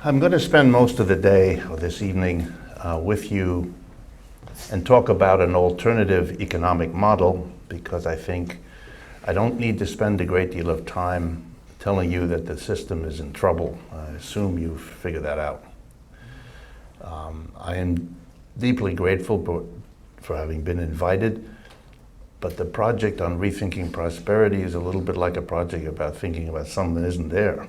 I'm going to spend most of the day or this evening with you and talk about an alternative economic model, because I think I don't need to spend a great deal of time telling you that the system is in trouble. I assume you've figured that out. I am deeply grateful for having been invited, but the project on rethinking prosperity is a little bit like a project about thinking about something that isn't there.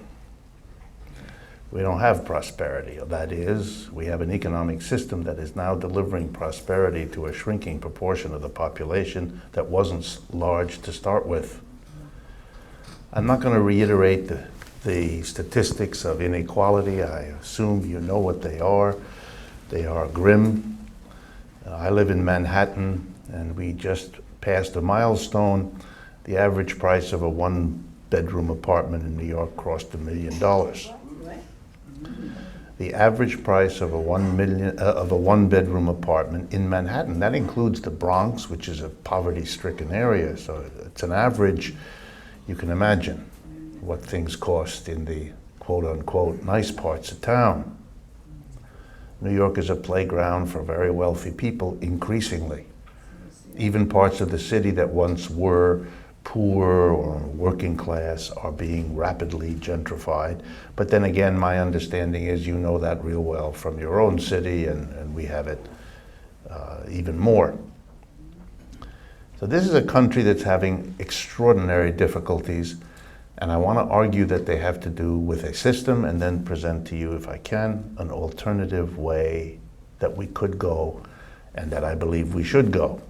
We don't have prosperity. That is, we have an economic system that is now delivering prosperity to a shrinking proportion of the population that wasn't large to start with. I'm not going to reiterate the statistics of inequality. I assume you know what they are. They are grim. I live in Manhattan, and we just passed a milestone. The average price of a one-bedroom apartment in New York crossed $1 million. The average price of a one-bedroom apartment in Manhattan, that includes the Bronx, which is a poverty-stricken area, so it's an average. You can imagine what things cost in the quote-unquote nice parts of town. New York is a playground for very wealthy people, increasingly. Even parts of the city that once were poor or working class are being rapidly gentrified. But then again, my understanding is you know that real well from your own city, and we have it even more. So this is a country that's having extraordinary difficulties, and I want to argue that they have to do with a system, and then present to you, if I can, an alternative way that we could go and that I believe we should go.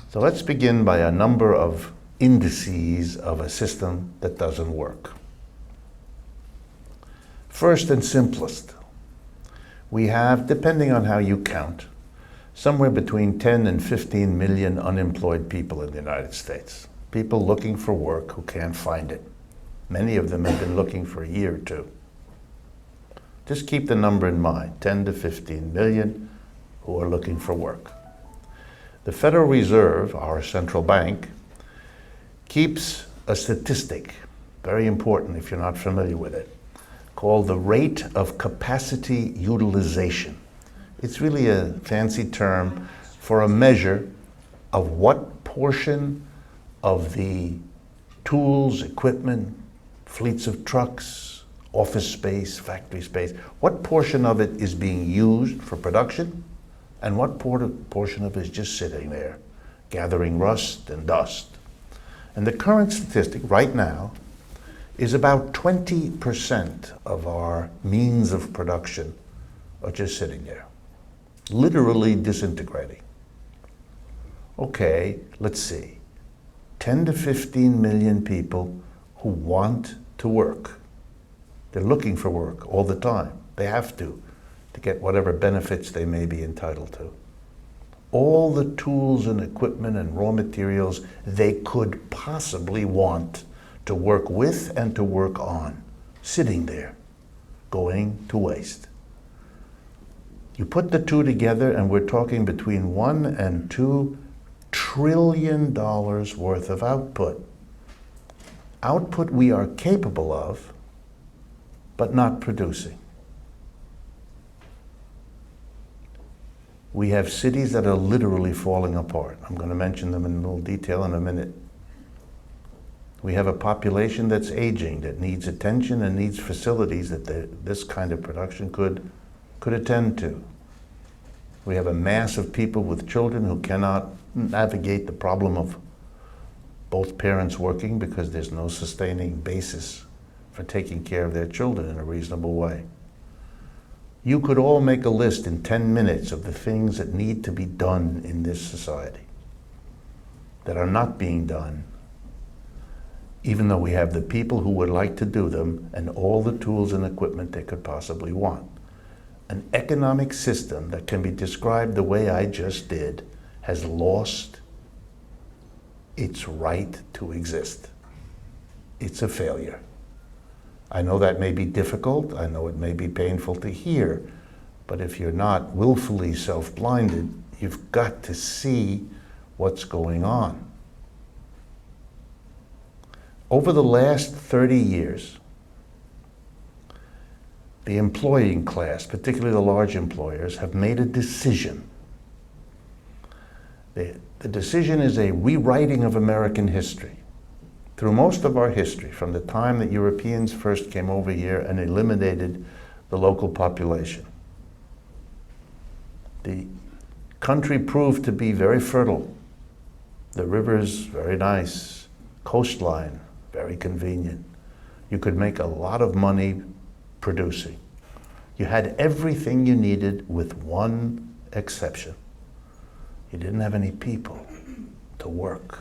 So let's begin by a number of indices of a system that doesn't work. First and simplest, we have, depending on how you count, somewhere between 10 and 15 million unemployed people in the United States. People looking for work who can't find it. Many of them have been looking for a year or two. Just keep the number in mind, 10 to 15 million who are looking for work. The Federal Reserve, our central bank, keeps a statistic, very important if you're not familiar with it, called the rate of capacity utilization. It's really a fancy term for a measure of what portion of the tools, equipment, fleets of trucks, office space, factory space, what portion of it is being used for production, and what portion of it is just sitting there, gathering rust and dust. And the current statistic right now is about 20% of our means of production are just sitting there, literally disintegrating. Okay, let's see. 10 to 15 million people who want to work. They're looking for work all the time. They have to get whatever benefits they may be entitled to. All the tools and equipment and raw materials they could possibly want to work with and to work on, sitting there, going to waste. You put the two together and we're talking between $1 and $2 trillion worth of output. Output we are capable of, but not producing. We have cities that are literally falling apart. I'm going to mention them in a little detail in a minute. We have a population that's aging, that needs attention and needs facilities that this kind of production could attend to. We have a mass of people with children who cannot navigate the problem of both parents working because there's no sustaining basis for taking care of their children in a reasonable way. You could all make a list in 10 minutes of the things that need to be done in this society that are not being done, even though we have the people who would like to do them and all the tools and equipment they could possibly want. An economic system that can be described the way I just did has lost its right to exist. It's a failure. I know that may be difficult, I know it may be painful to hear, but if you're not willfully self-blinded, you've got to see what's going on. Over the last 30 years, the employing class, particularly the large employers, have made a decision. The decision is a rewriting of American history. Through most of our history, from the time that Europeans first came over here and eliminated the local population, the country proved to be very fertile. The rivers, very nice. Coastline, very convenient. You could make a lot of money producing. You had everything you needed with one exception. You didn't have any people to work.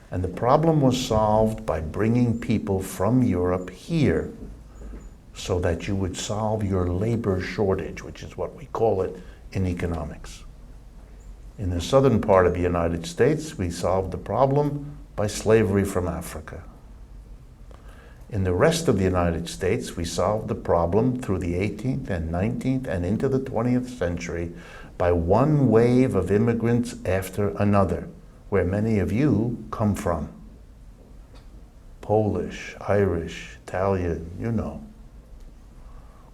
And the problem was solved by bringing people from Europe here so that you would solve your labor shortage, which is what we call it in economics. In the southern part of the United States, we solved the problem by slavery from Africa. In the rest of the United States, we solved the problem through the 18th and 19th and into the 20th century by one wave of immigrants after another, where many of you come from. Polish, Irish, Italian, you know.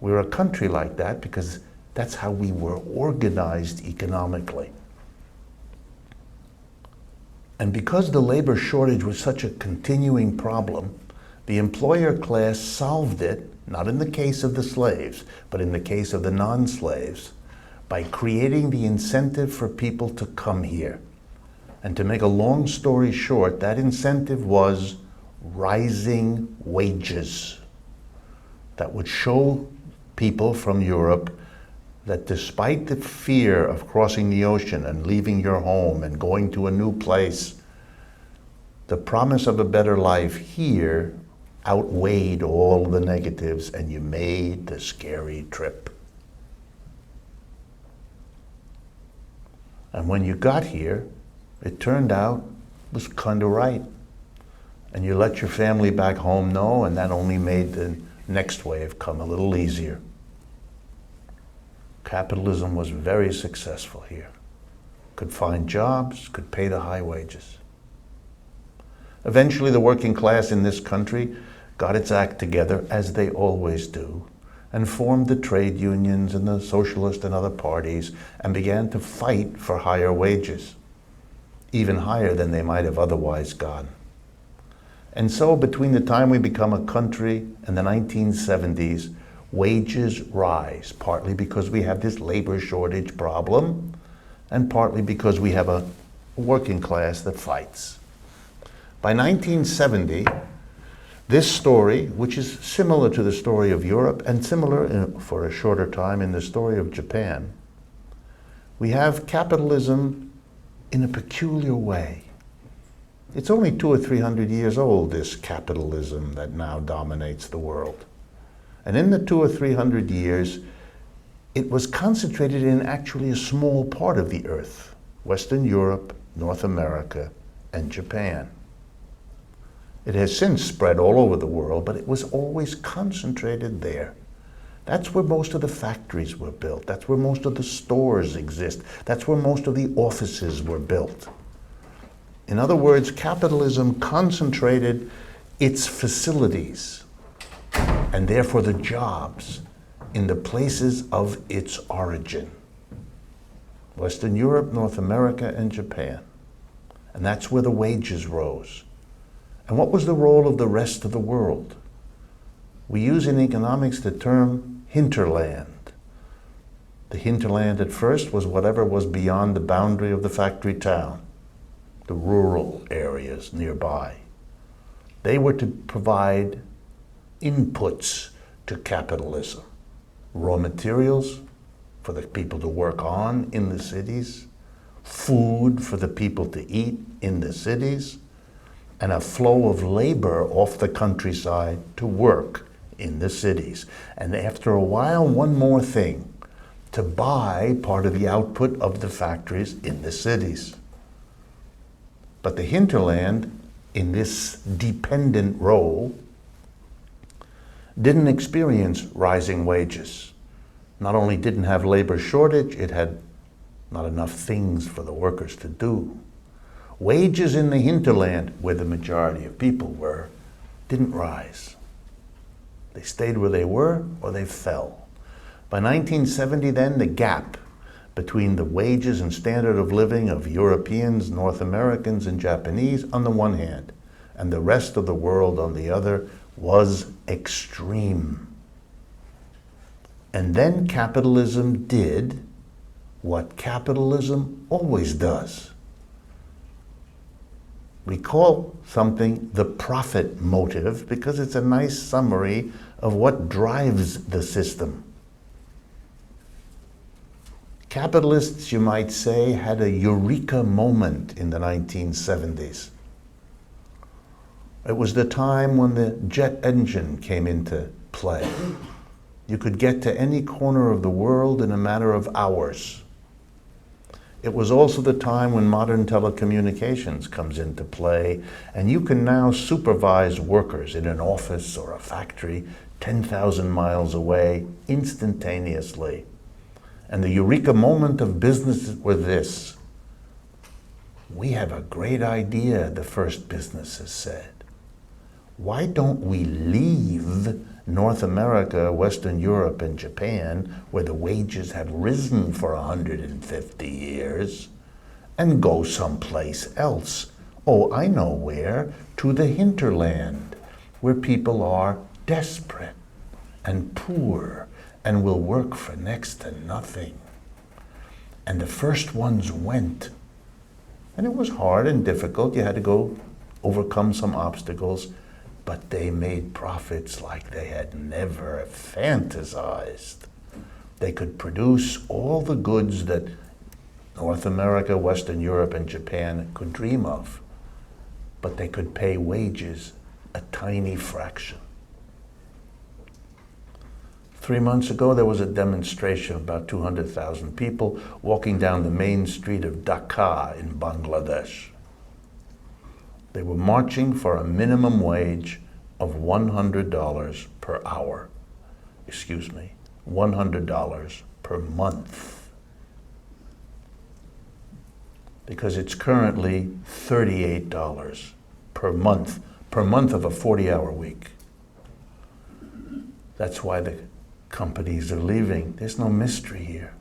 We're a country like that because that's how we were organized economically. And because the labor shortage was such a continuing problem, the employer class solved it, not in the case of the slaves, but in the case of the non-slaves, by creating the incentive for people to come here. And to make a long story short, that incentive was rising wages that would show people from Europe that despite the fear of crossing the ocean and leaving your home and going to a new place, the promise of a better life here outweighed all the negatives and you made the scary trip. And when you got here, it turned out it was kind of right. And you let your family back home know, and that only made the next wave come a little easier. Capitalism was very successful here. Could find jobs, could pay the high wages. Eventually, the working class in this country got its act together, as they always do, and formed the trade unions and the socialist and other parties and began to fight for higher wages, even higher than they might have otherwise gone. And so between the time we become a country and the 1970s, wages rise, partly because we have this labor shortage problem, and partly because we have a working class that fights. By 1970, this story, which is similar to the story of Europe and similar for a shorter time in the story of Japan, we have capitalism in a peculiar way. It's only 200 or 300 years old, this capitalism that now dominates the world. And in the 200 or 300 years, it was concentrated in actually a small part of the earth, Western Europe, North America, and Japan. It has since spread all over the world, but it was always concentrated there. That's where most of the factories were built. That's where most of the stores exist. That's where most of the offices were built. In other words, capitalism concentrated its facilities, and therefore the jobs, in the places of its origin. Western Europe, North America, and Japan. And that's where the wages rose. And what was the role of the rest of the world? We use in economics the term hinterland. The hinterland at first was whatever was beyond the boundary of the factory town, the rural areas nearby. They were to provide inputs to capitalism, raw materials for the people to work on in the cities, food for the people to eat in the cities, and a flow of labor off the countryside to work in the cities. And after a while, one more thing, to buy part of the output of the factories in the cities. But the hinterland, in this dependent role, didn't experience rising wages. Not only didn't have labor shortage, it had not enough things for the workers to do. Wages in the hinterland, where the majority of people were, didn't rise. They stayed where they were or they fell. By 1970 then, the gap between the wages and standard of living of Europeans, North Americans, and Japanese on the one hand, and the rest of the world on the other, was extreme. And then capitalism did what capitalism always does. We call something the profit motive because it's a nice summary of what drives the system. Capitalists, you might say, had a eureka moment in the 1970s. It was the time when the jet engine came into play. You could get to any corner of the world in a matter of hours. It was also the time when modern telecommunications comes into play, and you can now supervise workers in an office or a factory 10,000 miles away instantaneously. And the eureka moment of business was this: we have a great idea, the first businesses said. Why don't we leave North America, Western Europe, and Japan, where the wages have risen for 150 years, and go someplace else? Oh, I know where, to the hinterland, where people are desperate and poor and will work for next to nothing. And the first ones went. And it was hard and difficult. You had to go overcome some obstacles, but they made profits like they had never fantasized. They could produce all the goods that North America, Western Europe, and Japan could dream of, but they could pay wages a tiny fraction. 3 months ago, there was a demonstration of about 200,000 people walking down the main street of Dhaka in Bangladesh. They were marching for a minimum wage of $100 per hour. Excuse me, $100 per month. Because it's currently $38 per month of a 40-hour week. That's why the companies are leaving. There's no mystery here.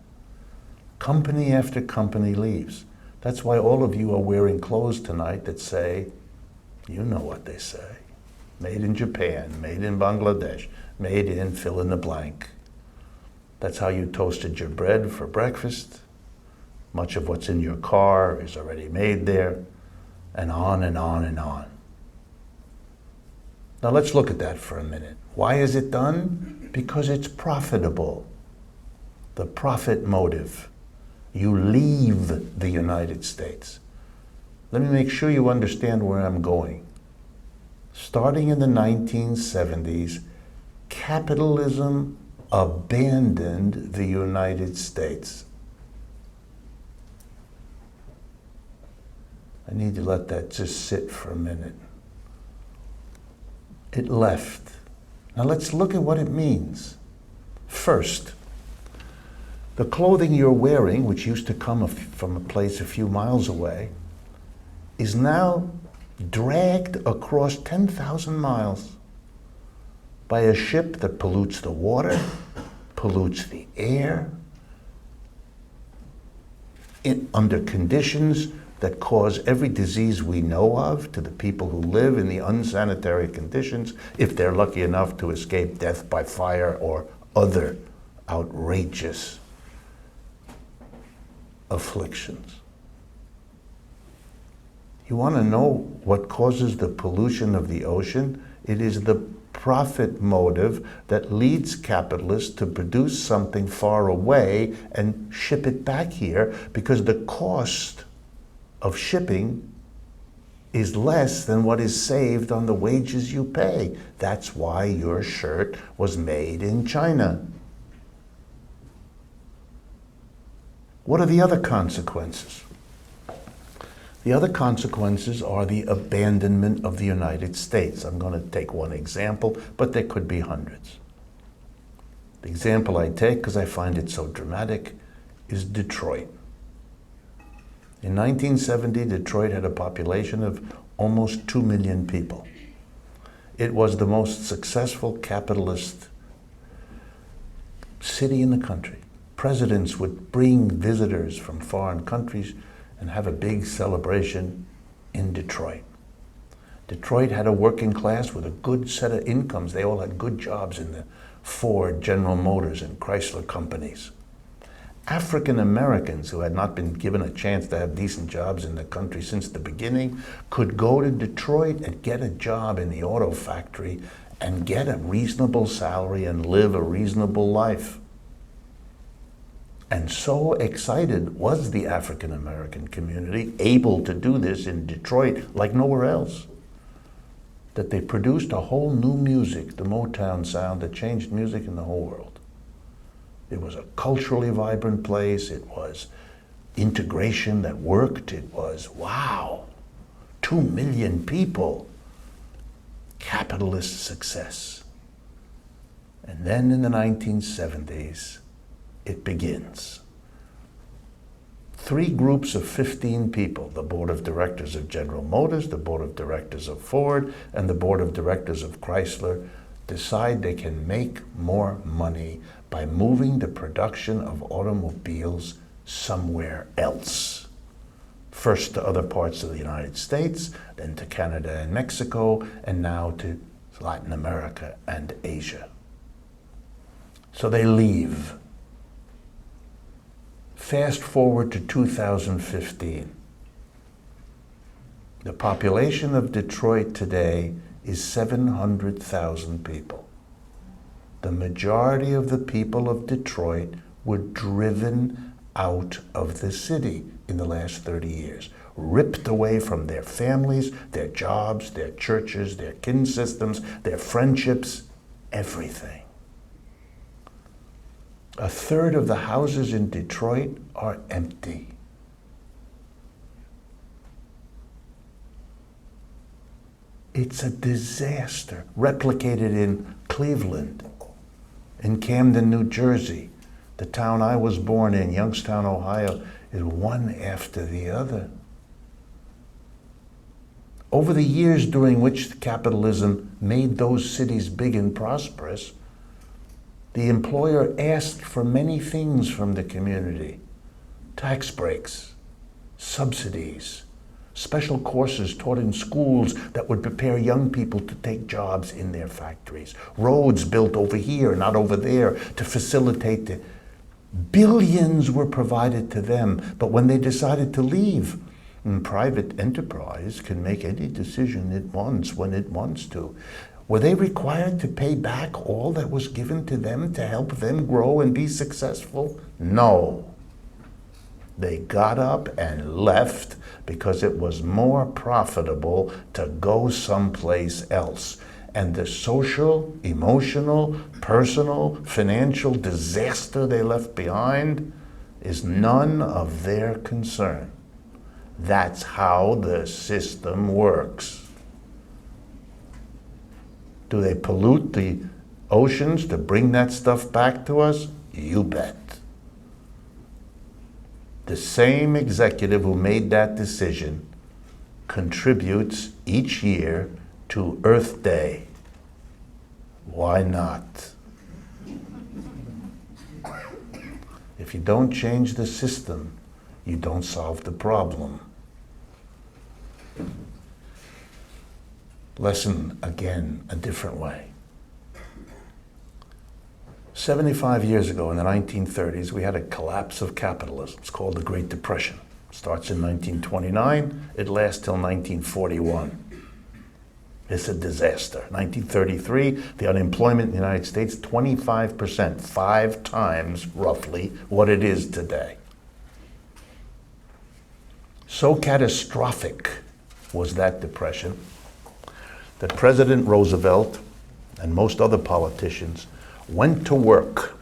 Company after company leaves. That's why all of you are wearing clothes tonight that say, you know what they say, made in Japan, made in Bangladesh, made in fill in the blank. That's how you toasted your bread for breakfast. Much of what's in your car is already made there, and on and on and on. Now let's look at that for a minute. Why is it done? Because it's profitable. The profit motive. You leave the United States. Let me make sure you understand where I'm going. Starting in the 1970s, capitalism abandoned the United States. I need to let that just sit for a minute. It left. Now let's look at what it means. First, the clothing you're wearing, which used to come from a place a few miles away, is now dragged across 10,000 miles by a ship that pollutes the water, pollutes the air, under conditions that cause every disease we know of to the people who live in the unsanitary conditions, if they're lucky enough to escape death by fire or other outrageous afflictions. You want to know what causes the pollution of the ocean? It is the profit motive that leads capitalists to produce something far away and ship it back here, because the cost of shipping is less than what is saved on the wages you pay. That's why your shirt was made in China. What are the other consequences? The other consequences are the abandonment of the United States. I'm going to take one example, but there could be hundreds. The example I take, because I find it so dramatic, is Detroit. In 1970, Detroit had a population of almost 2 million people. It was the most successful capitalist city in the country. Presidents would bring visitors from foreign countries and have a big celebration in Detroit. Detroit had a working class with a good set of incomes. They all had good jobs in the Ford, General Motors, and Chrysler companies. African Americans who had not been given a chance to have decent jobs in the country since the beginning could go to Detroit and get a job in the auto factory and get a reasonable salary and live a reasonable life. And so excited was the African American community, able to do this in Detroit like nowhere else, that they produced a whole new music, the Motown sound, that changed music in the whole world. It was a culturally vibrant place. It was integration that worked. It was, wow, 2 million people, capitalist success. And then in the 1970s, it begins. 3 groups of 15 people, the board of directors of General Motors, the board of directors of Ford, and the board of directors of Chrysler, decide they can make more money by moving the production of automobiles somewhere else. First to other parts of the United States, then to Canada and Mexico, and now to Latin America and Asia. So they leave. Fast forward to 2015. The population of Detroit today is 700,000 people. The majority of the people of Detroit were driven out of the city in the last 30 years, ripped away from their families, their jobs, their churches, their kin systems, their friendships, everything. 1/3 of the houses in Detroit are empty. It's a disaster, replicated in Cleveland, in Camden, New Jersey. The town I was born in, Youngstown, Ohio, is one after the other. Over the years during which capitalism made those cities big and prosperous, the employer asked for many things from the community: tax breaks, subsidies, special courses taught in schools that would prepare young people to take jobs in their factories, roads built over here, not over there, to facilitate the billions were provided to them. But when they decided to leave, private enterprise can make any decision it wants when it wants to. Were they required to pay back all that was given to them to help them grow and be successful? No. They got up and left because it was more profitable to go someplace else. And the social, emotional, personal, financial disaster they left behind is none of their concern. That's how the system works. Do they pollute the oceans to bring that stuff back to us? You bet. The same executive who made that decision contributes each year to Earth Day. Why not? If you don't change the system, you don't solve the problem. Lesson again, a different way. 75 years ago in the 1930s, we had a collapse of capitalism. It's called the Great Depression. It starts in 1929, it lasts till 1941. It's a disaster. 1933, the unemployment in the United States, 25%, 5 times roughly what it is today. So catastrophic was that depression that President Roosevelt and most other politicians went to work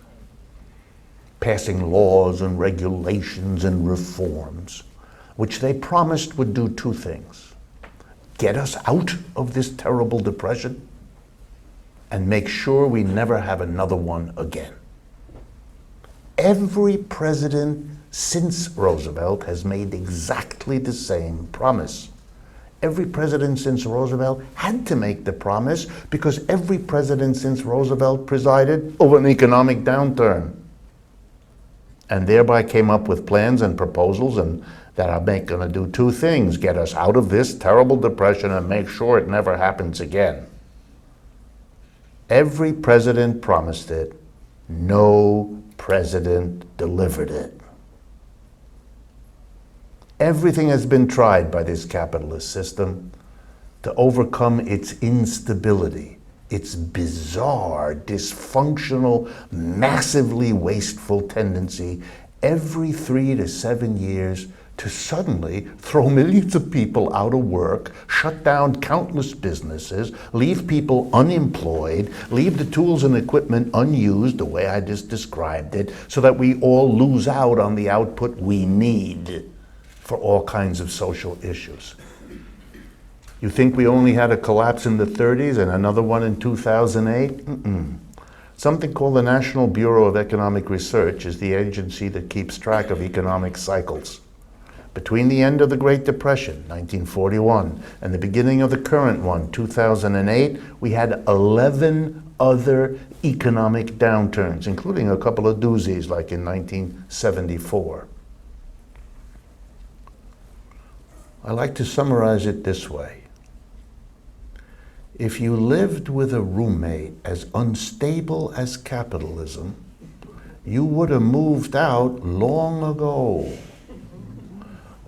passing laws and regulations and reforms, which they promised would do 2 things: get us out of this terrible depression and make sure we never have another one again. Every president since Roosevelt has made exactly the same promise. Every president since Roosevelt had to make the promise because every president since Roosevelt presided over an economic downturn and thereby came up with plans and proposals and that are going to do two things: get us out of this terrible depression and make sure it never happens again. Every president promised it. No president delivered it. Everything has been tried by this capitalist system to overcome its instability, its bizarre, dysfunctional, massively wasteful tendency every 3 to 7 years to suddenly throw millions of people out of work, shut down countless businesses, leave people unemployed, leave the tools and equipment unused the way I just described it, so that we all lose out on the output we need for all kinds of social issues. You think we only had a collapse in the 30s and another one in 2008? Something called the National Bureau of Economic Research is the agency that keeps track of economic cycles. Between the end of the Great Depression, 1941, and the beginning of the current one, 2008, we had 11 other economic downturns, including a couple of doozies like in 1974. I like to summarize it this way. If you lived with a roommate as unstable as capitalism, you would have moved out long ago.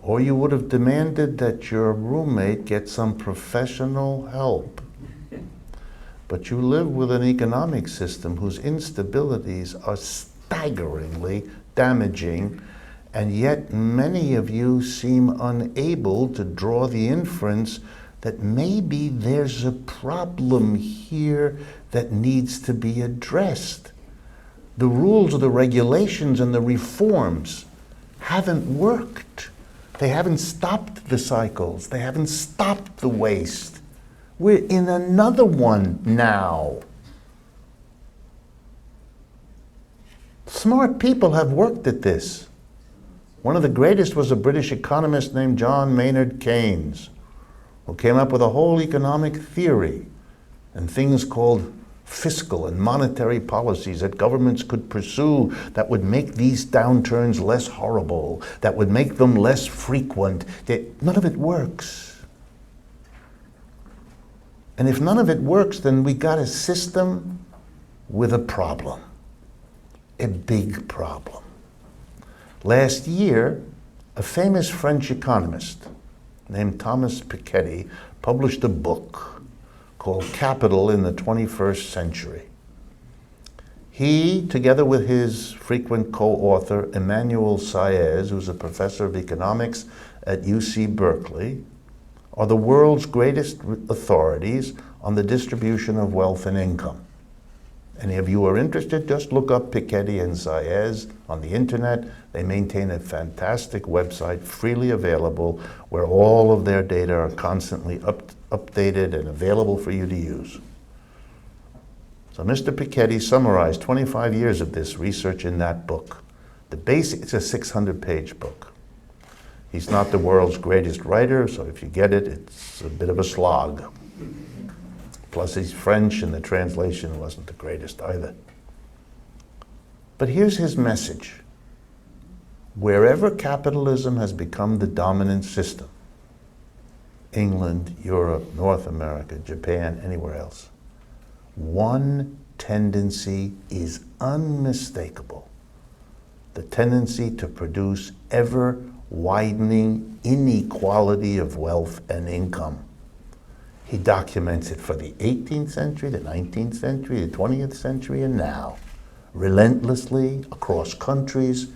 Or you would have demanded that your roommate get some professional help. But you live with an economic system whose instabilities are staggeringly damaging, and yet many of you seem unable to draw the inference that maybe there's a problem here that needs to be addressed. The rules, the regulations, and the reforms haven't worked. They haven't stopped the cycles. They haven't stopped the waste. We're in another one now. Smart people have worked at this. One of the greatest was a British economist named John Maynard Keynes, who came up with a whole economic theory and things called fiscal and monetary policies that governments could pursue that would make these downturns less horrible, that would make them less frequent. None of it works. And if none of it works, then we got a system with a problem, a big problem. Last year, a famous French economist named Thomas Piketty published a book called Capital in the 21st Century. He, together with his frequent co-author, Emmanuel Saez, who's a professor of economics at UC Berkeley, are the world's greatest authorities on the distribution of wealth and income. Any of you are interested, just look up Piketty and Saez on the internet. They maintain a fantastic website, freely available, where all of their data are constantly updated and available for you to use. So Mr. Piketty summarized 25 years of this research in that book. It's a 600-page book. He's not the world's greatest writer, so if you get it, it's a bit of a slog. Plus he's French and the translation wasn't the greatest either. But here's his message. Wherever capitalism has become the dominant system, England, Europe, North America, Japan, anywhere else, one tendency is unmistakable. The tendency to produce ever widening inequality of wealth and income. He documents it for the 18th century, the 19th century, the 20th century, and now. Relentlessly, across countries.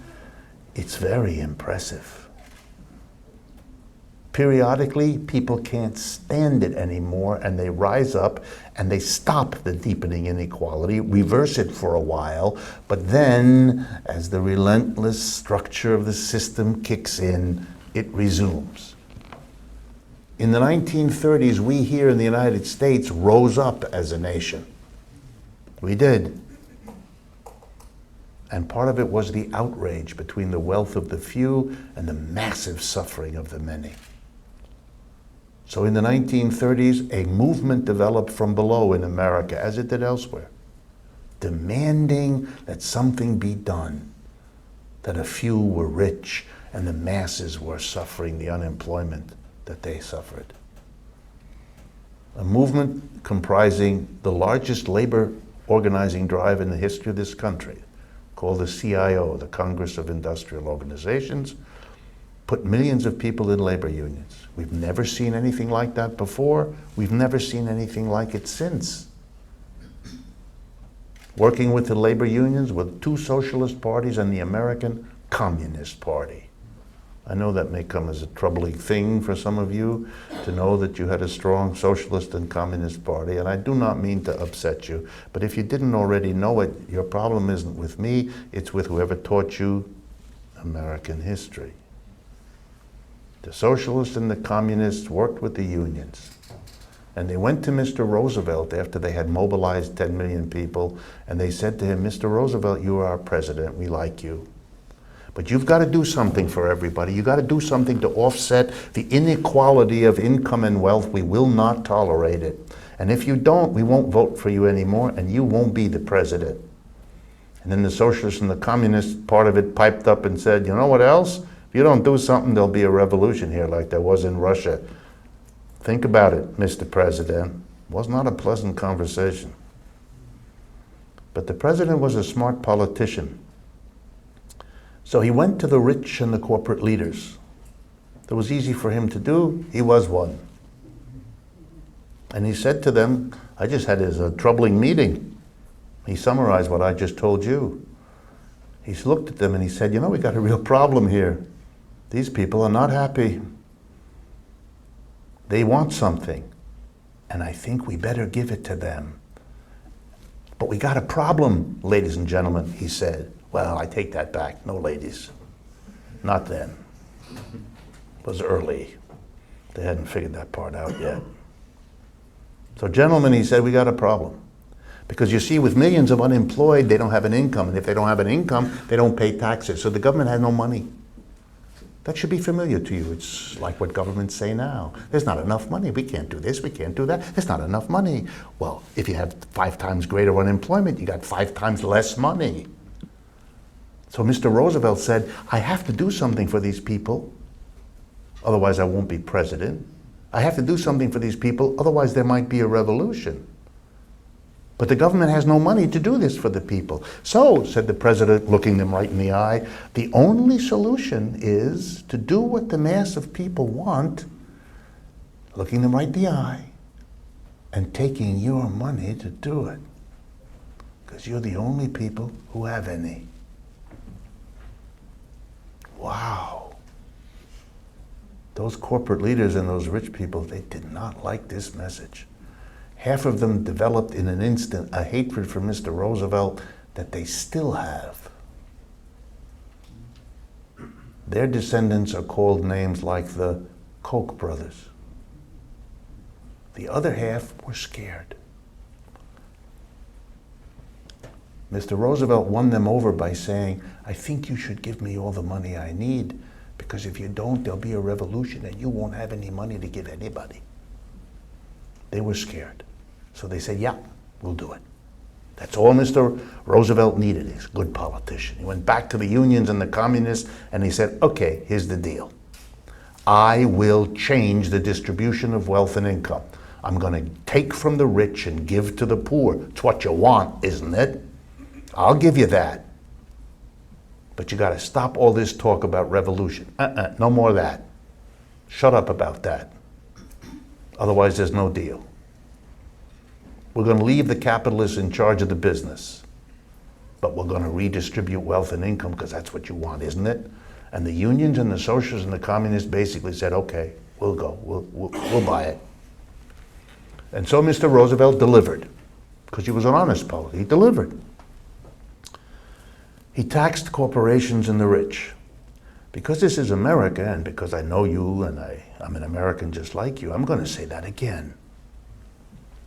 It's very impressive. Periodically, people can't stand it anymore, and they rise up and they stop the deepening inequality, reverse it for a while, but then, as the relentless structure of the system kicks in, it resumes. In the 1930s, we here in the United States rose up as a nation. We did. And part of it was the outrage between the wealth of the few and the massive suffering of the many. So in the 1930s, a movement developed from below in America, as it did elsewhere, demanding that something be done, that a few were rich and the masses were suffering the unemployment that they suffered. A movement comprising the largest labor organizing drive in the history of this country, called the CIO, the Congress of Industrial Organizations, put millions of people in labor unions. We've never seen anything like that before. We've never seen anything like it since. Working with the labor unions, with two socialist parties and the American Communist Party. I know that may come as a troubling thing for some of you to know that you had a strong socialist and communist party, and I do not mean to upset you, but if you didn't already know it, your problem isn't with me, it's with whoever taught you American history. The socialists and the communists worked with the unions, and they went to Mr. Roosevelt after they had mobilized 10 million people, and they said to him, Mr. Roosevelt, you are our president, we like you. But you've got to do something for everybody. You've got to do something to offset the inequality of income and wealth. We will not tolerate it. And if you don't, we won't vote for you anymore, and you won't be the president. And then the socialists and the communists, part of it piped up and said, you know what else? If you don't do something, there'll be a revolution here like there was in Russia. Think about it, Mr. President. It was not a pleasant conversation. But the president was a smart politician. So he went to the rich and the corporate leaders. That was easy for him to do. He was one. And he said to them, I just had a troubling meeting. He summarized what I just told you. He looked at them and he said, you know, we got a real problem here. These people are not happy. They want something. And I think we better give it to them. But we got a problem, ladies and gentlemen, he said. Well, I take that back. No ladies. Not then. It was early. They hadn't figured that part out yet. So gentlemen, he said, we got a problem. Because you see, with millions of unemployed, they don't have an income. And if they don't have an income, they don't pay taxes. So the government has no money. That should be familiar to you. It's like what governments say now. There's not enough money. We can't do this. We can't do that. There's not enough money. Well, if you have 5 times greater unemployment, you got 5 times less money. So Mr. Roosevelt said, I have to do something for these people, otherwise I won't be president. I have to do something for these people, otherwise there might be a revolution. But the government has no money to do this for the people. So, said the president, looking them right in the eye, the only solution is to do what the mass of people want, looking them right in the eye, and taking your money to do it. Because you're the only people who have any. Wow. Those corporate leaders and those rich people, they did not like this message. Half of them developed in an instant a hatred for Mr. Roosevelt that they still have. Their descendants are called names like the Koch brothers. The other half were scared. Mr. Roosevelt won them over by saying, I think you should give me all the money I need, because if you don't, there'll be a revolution and you won't have any money to give anybody. They were scared. So they said, yeah, we'll do it. That's all Mr. Roosevelt needed. He's a good politician. He went back to the unions and the communists and he said, okay, here's the deal. I will change the distribution of wealth and income. I'm going to take from the rich and give to the poor. It's what you want, isn't it? I'll give you that. But you got to stop all this talk about revolution. No more of that. Shut up about that. Otherwise, there's no deal. We're going to leave the capitalists in charge of the business. But we're going to redistribute wealth and income because that's what you want, isn't it? And the unions and the socialists and the communists basically said, okay, we'll go. We'll buy it. And so Mr. Roosevelt delivered, because he was an honest politician. He delivered. He taxed corporations and the rich. Because this is America, and because I know you and I'm an American just like you, I'm going to say that again.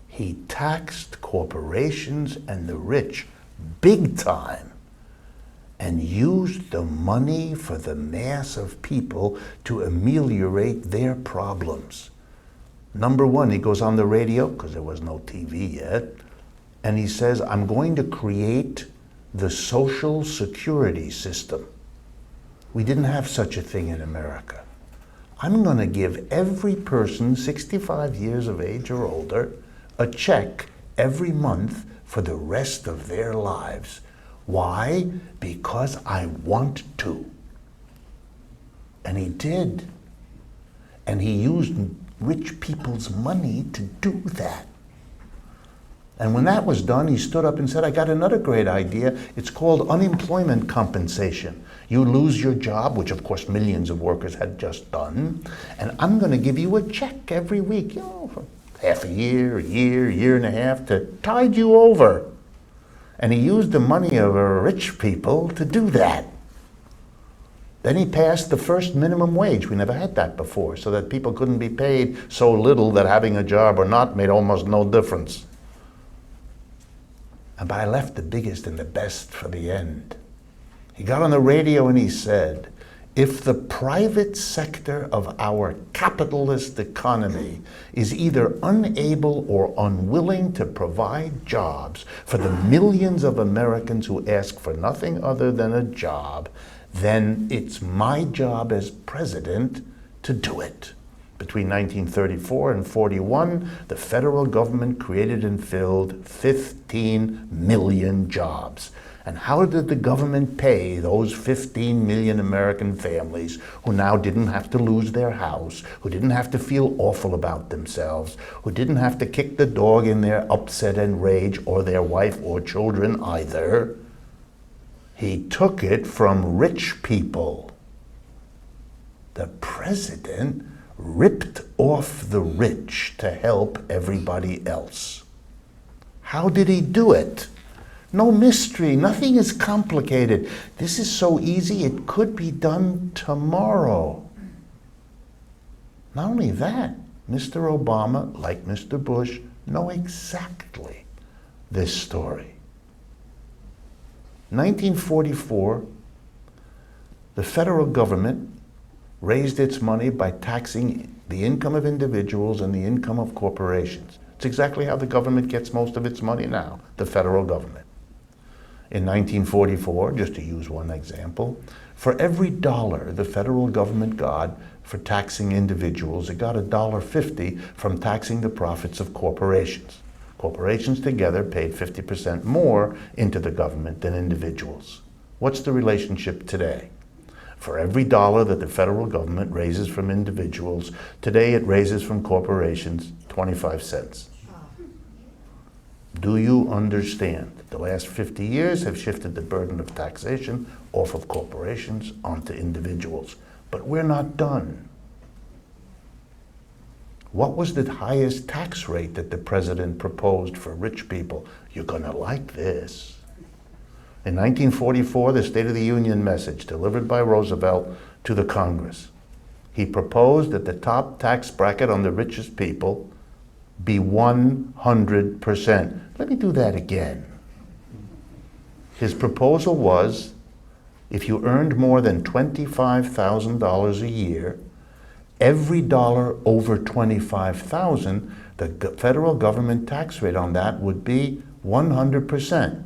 He taxed corporations and the rich big time and used the money for the mass of people to ameliorate their problems. Number one, he goes on the radio, because there was no TV yet, and he says, I'm going to create the Social Security system. We didn't have such a thing in America. I'm going to give every person 65 years of age or older a check every month for the rest of their lives. Why? Because I want to. And he did. And he used rich people's money to do that. And when that was done, he stood up and said, I got another great idea. It's called unemployment compensation. You lose your job, which of course millions of workers had just done, and I'm going to give you a check every week, for half a year, year and a half, to tide you over. And he used the money of rich people to do that. Then he passed the first minimum wage. We never had that before, so that people couldn't be paid so little that having a job or not made almost no difference. But I left the biggest and the best for the end. He got on the radio and he said, if the private sector of our capitalist economy is either unable or unwilling to provide jobs for the millions of Americans who ask for nothing other than a job, then it's my job as president to do it. Between 1934 and 41, the federal government created and filled 15 million jobs. And how did the government pay those 15 million American families who now didn't have to lose their house, who didn't have to feel awful about themselves, who didn't have to kick the dog in their upset and rage, or their wife or children either? He took it from rich people. The president ripped off the rich to help everybody else. How did he do it? No mystery, nothing is complicated. This is so easy, it could be done tomorrow. Not only that, Mr. Obama, like Mr. Bush, know exactly this story. 1944, the federal government raised its money by taxing the income of individuals and the income of corporations. It's exactly how the government gets most of its money now, the federal government. In 1944, just to use one example, for every dollar the federal government got for taxing individuals, it got $1.50 from taxing the profits of corporations. Corporations together paid 50% more into the government than individuals. What's the relationship today? For every dollar that the federal government raises from individuals, today it raises from corporations 25 cents. Do you understand? The last 50 years have shifted the burden of taxation off of corporations onto individuals. But we're not done. What was the highest tax rate that the president proposed for rich people? You're gonna like this. In 1944, the State of the Union message delivered by Roosevelt to the Congress. He proposed that the top tax bracket on the richest people be 100%. Let me do that again. His proposal was, if you earned more than $25,000 a year, every dollar over $25,000, the federal government tax rate on that would be 100%.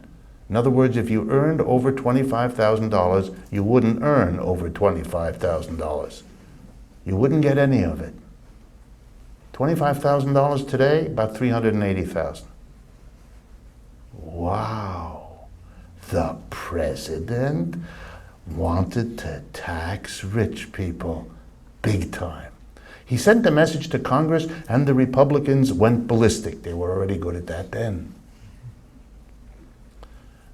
In other words, if you earned over $25,000, you wouldn't earn over $25,000. You wouldn't get any of it. $25,000 today, about $380,000. Wow. The president wanted to tax rich people big time. He sent a message to Congress and the Republicans went ballistic. They were already good at that then.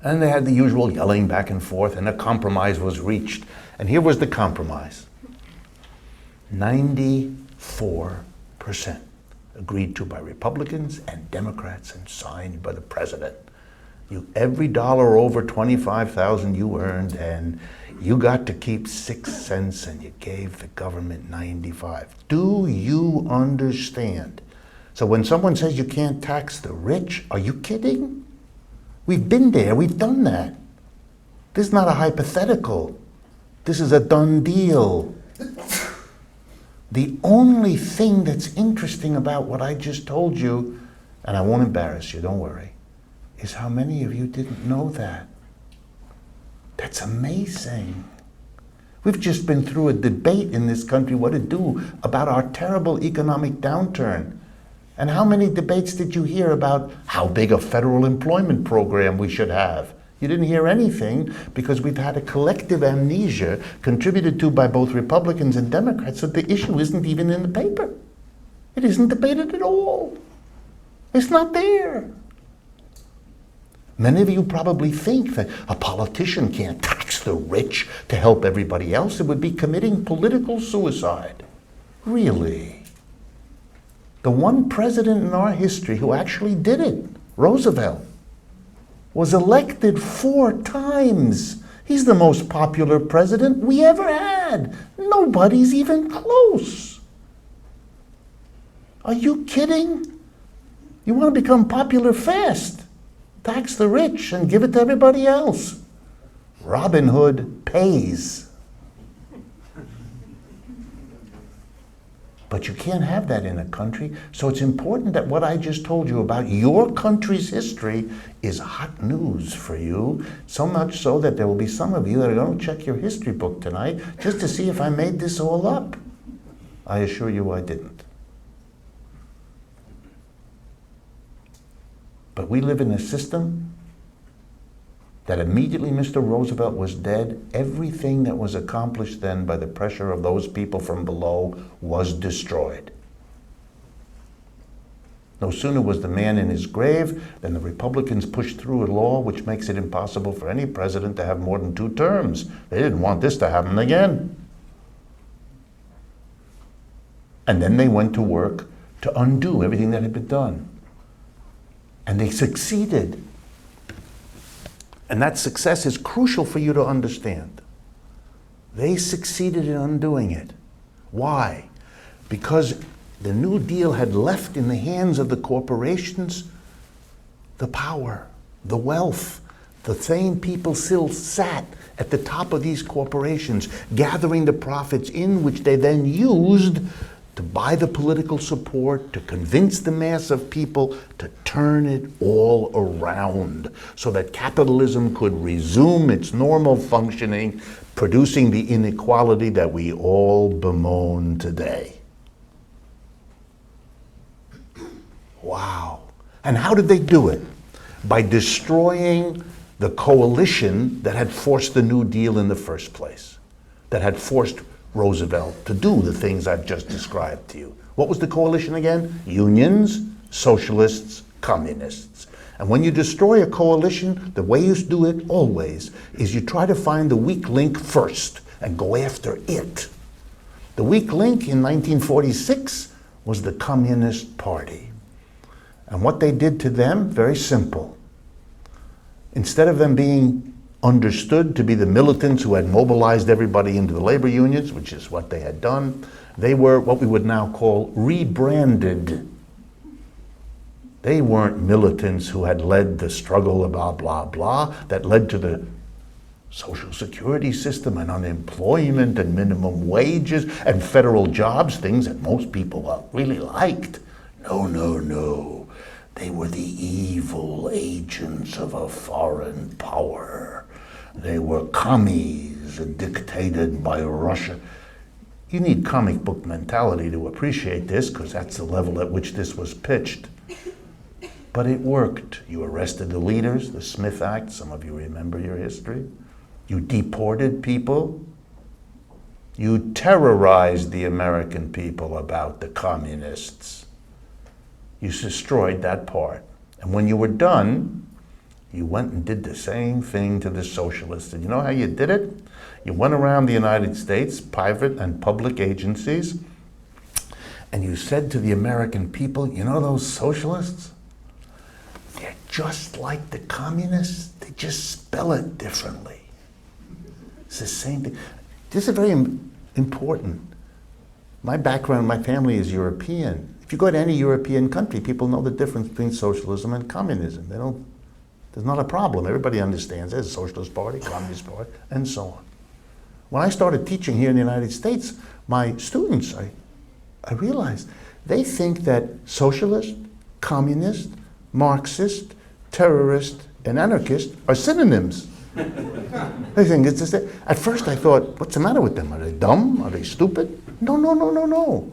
And they had the usual yelling back and forth, and a compromise was reached. And here was the compromise. 94% agreed to by Republicans and Democrats and signed by the president. Every dollar over $25,000 you earned, and you got to keep 6 cents, and you gave the government 95. Do you understand? So when someone says you can't tax the rich, are you kidding? We've been there, we've done that. This is not a hypothetical. This is a done deal. The only thing that's interesting about what I just told you, and I won't embarrass you, don't worry, is how many of you didn't know that. That's amazing. We've just been through a debate in this country what to do about our terrible economic downturn. And how many debates did you hear about how big a federal employment program we should have? You didn't hear anything because we've had a collective amnesia contributed to by both Republicans and Democrats that the issue isn't even in the paper. It isn't debated at all. It's not there. Many of you probably think that a politician can't tax the rich to help everybody else. It would be committing political suicide. Really? The one president in our history who actually did it, Roosevelt, was elected 4 times. He's the most popular president we ever had. Nobody's even close. Are you kidding? You want to become popular fast. Tax the rich and give it to everybody else. Robin Hood pays. But you can't have that in a country. So it's important that what I just told you about your country's history is hot news for you. So much so that there will be some of you that are going to check your history book tonight just to see if I made this all up. I assure you I didn't. But we live in a system that immediately Mr. Roosevelt was dead, everything that was accomplished then by the pressure of those people from below was destroyed. No sooner was the man in his grave than the Republicans pushed through a law which makes it impossible for any president to have more than 2 terms. They didn't want this to happen again. And then they went to work to undo everything that had been done. And they succeeded. And that success is crucial for you to understand. They succeeded in undoing it. Why? Because the New Deal had left in the hands of the corporations the power, the wealth. The same people still sat at the top of these corporations, gathering the profits in which they then used to buy the political support, to convince the mass of people to turn it all around so that capitalism could resume its normal functioning, producing the inequality that we all bemoan today. Wow. And how did they do it? By destroying the coalition that had forced the New Deal in the first place, that had forced Roosevelt to do the things I've just described to you. What was the coalition again? Unions, socialists, communists. And when you destroy a coalition, the way you do it always is you try to find the weak link first and go after it. The weak link in 1946 was the Communist Party. And what they did to them, very simple. Instead of them being understood to be the militants who had mobilized everybody into the labor unions, which is what they had done, they were what we would now call rebranded. They weren't militants who had led the struggle, blah, blah, blah, that led to the Social Security system and unemployment and minimum wages and federal jobs, things that most people really liked. No, no, no. They were the evil agents of a foreign power. They were commies dictated by Russia. You need comic book mentality to appreciate this, because that's the level at which this was pitched. But it worked. You arrested the leaders, the Smith Act, some of you remember your history. You deported people. You terrorized the American people about the communists. You destroyed that part. And when you were done, you went and did the same thing to the socialists. And you know how you did it? You went around the United States, private and public agencies, and you said to the American people, you know those socialists? They're just like the communists. They just spell it differently. It's the same thing. This is very important. My background, my family is European. If you go to any European country, people know the difference between socialism and communism. There's not a problem. Everybody understands there's a Socialist Party, Communist Party, and so on. When I started teaching here in the United States, my students, I realized they think that socialist, communist, Marxist, terrorist, and anarchist are synonyms. They think it's the same. At first I thought, what's the matter with them? Are they dumb? Are they stupid? No, no, no, no, no.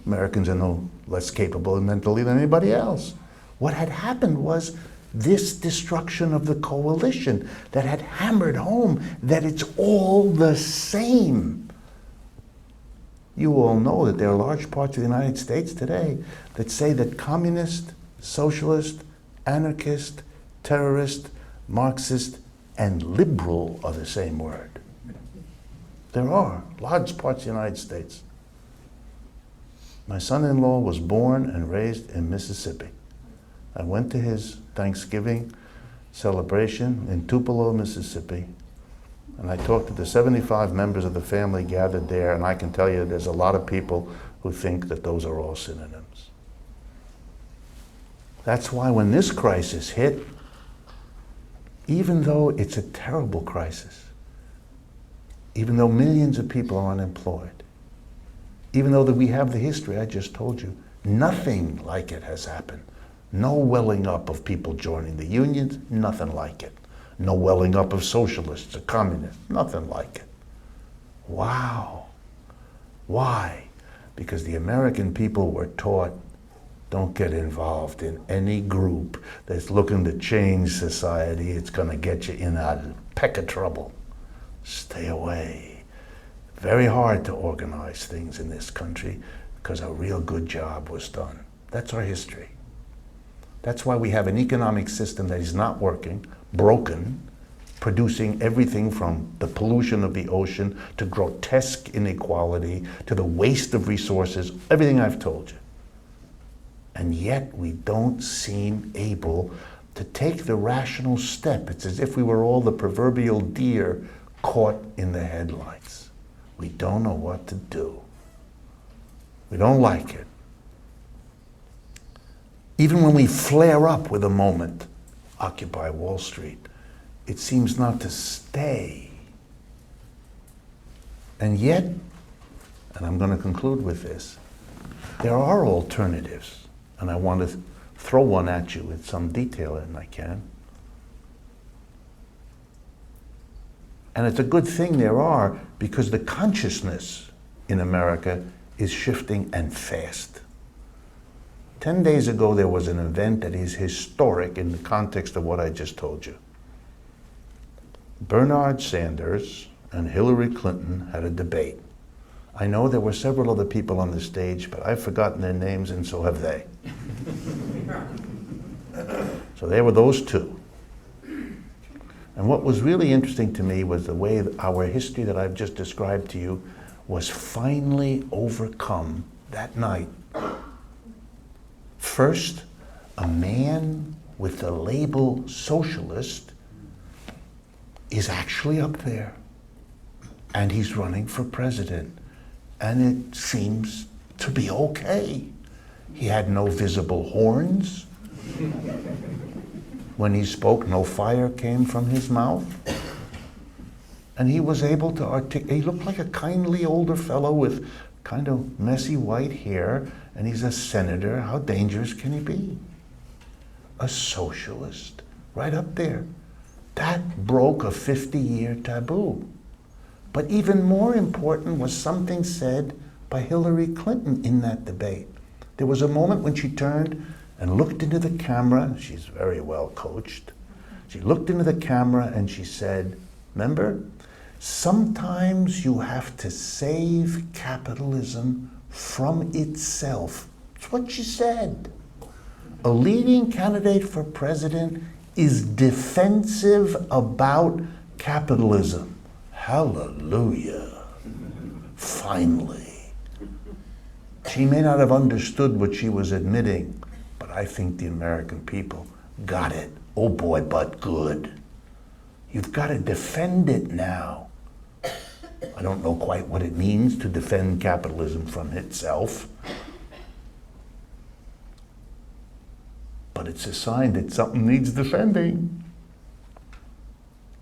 Americans are no less capable mentally than anybody else. What had happened was this destruction of the coalition that had hammered home that it's all the same. You all know that there are large parts of the United States today that say that communist, socialist, anarchist, terrorist, Marxist, and liberal are the same word. There are large parts of the United States. My son-in-law was born and raised in Mississippi. I went to his Thanksgiving celebration in Tupelo, Mississippi, and I talked to the 75 members of the family gathered there, and I can tell you there's a lot of people who think that those are all synonyms. That's why when this crisis hit, even though it's a terrible crisis, even though millions of people are unemployed, even though that we have the history I just told you, nothing like it has happened. No welling up of people joining the unions, nothing like it. No welling up of socialists or communists, nothing like it. Wow. Why? Because the American people were taught, don't get involved in any group that's looking to change society. It's going to get you in a peck of trouble. Stay away. Very hard to organize things in this country because a real good job was done. That's our history. That's why we have an economic system that is not working, broken, producing everything from the pollution of the ocean to grotesque inequality to the waste of resources, everything I've told you. And yet we don't seem able to take the rational step. It's as if we were all the proverbial deer caught in the headlights. We don't know what to do. We don't like it. Even when we flare up with a moment, Occupy Wall Street, it seems not to stay. And yet, and I'm going to conclude with this, there are alternatives. And I want to throw one at you with some detail, and I can. And it's a good thing there are, because the consciousness in America is shifting and fast. 10 days ago, there was an event that is historic in the context of what I just told you. Bernard Sanders and Hillary Clinton had a debate. I know there were several other people on the stage, but I've forgotten their names, and so have they. So there were those two. And what was really interesting to me was the way our history that I've just described to you was finally overcome that night. First, a man with the label socialist is actually up there, and he's running for president, and it seems to be okay. He had no visible horns. When he spoke, no fire came from his mouth. And he was able to articulate. He looked like a kindly older fellow with kind of messy white hair, and he's a senator. How dangerous can he be? A socialist, right up there. That broke a 50-year taboo. But even more important was something said by Hillary Clinton in that debate. There was a moment when she turned and looked into the camera. She's very well coached. She looked into the camera and she said, remember, sometimes you have to save capitalism from itself. That's what she said. A leading candidate for president is defensive about capitalism. Hallelujah. Finally. She may not have understood what she was admitting, but I think the American people got it. Oh boy, but good. You've got to defend it now. I don't know quite what it means to defend capitalism from itself, but it's a sign that something needs defending.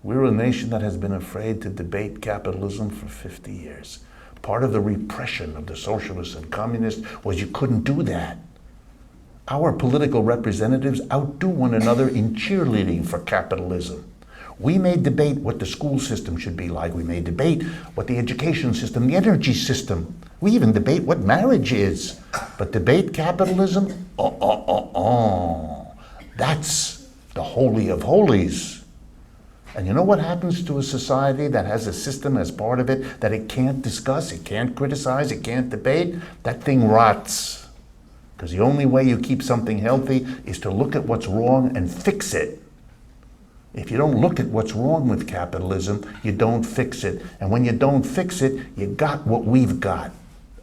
We're a nation that has been afraid to debate capitalism for 50 years. Part of the repression of the socialists and communists was you couldn't do that. Our political representatives outdo one another in cheerleading for capitalism. We may debate what the school system should be like. We may debate what the education system, the energy system. We even debate what marriage is. But debate capitalism? That's the holy of holies. And you know what happens to a society that has a system as part of it that it can't discuss, it can't criticize, it can't debate? That thing rots. Because the only way you keep something healthy is to look at what's wrong and fix it. If you don't look at what's wrong with capitalism, you don't fix it. And when you don't fix it, you got what we've got.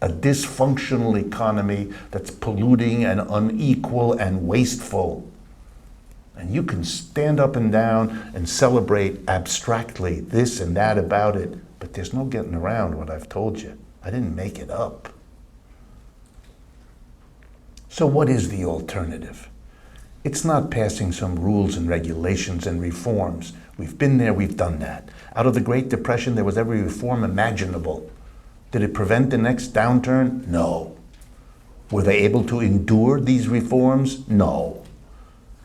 A dysfunctional economy that's polluting and unequal and wasteful. And you can stand up and down and celebrate abstractly this and that about it, but there's no getting around what I've told you. I didn't make it up. So what is the alternative? It's not passing some rules and regulations and reforms. We've been there, we've done that. Out of the Great Depression, there was every reform imaginable. Did it prevent the next downturn? No. Were they able to endure these reforms? No.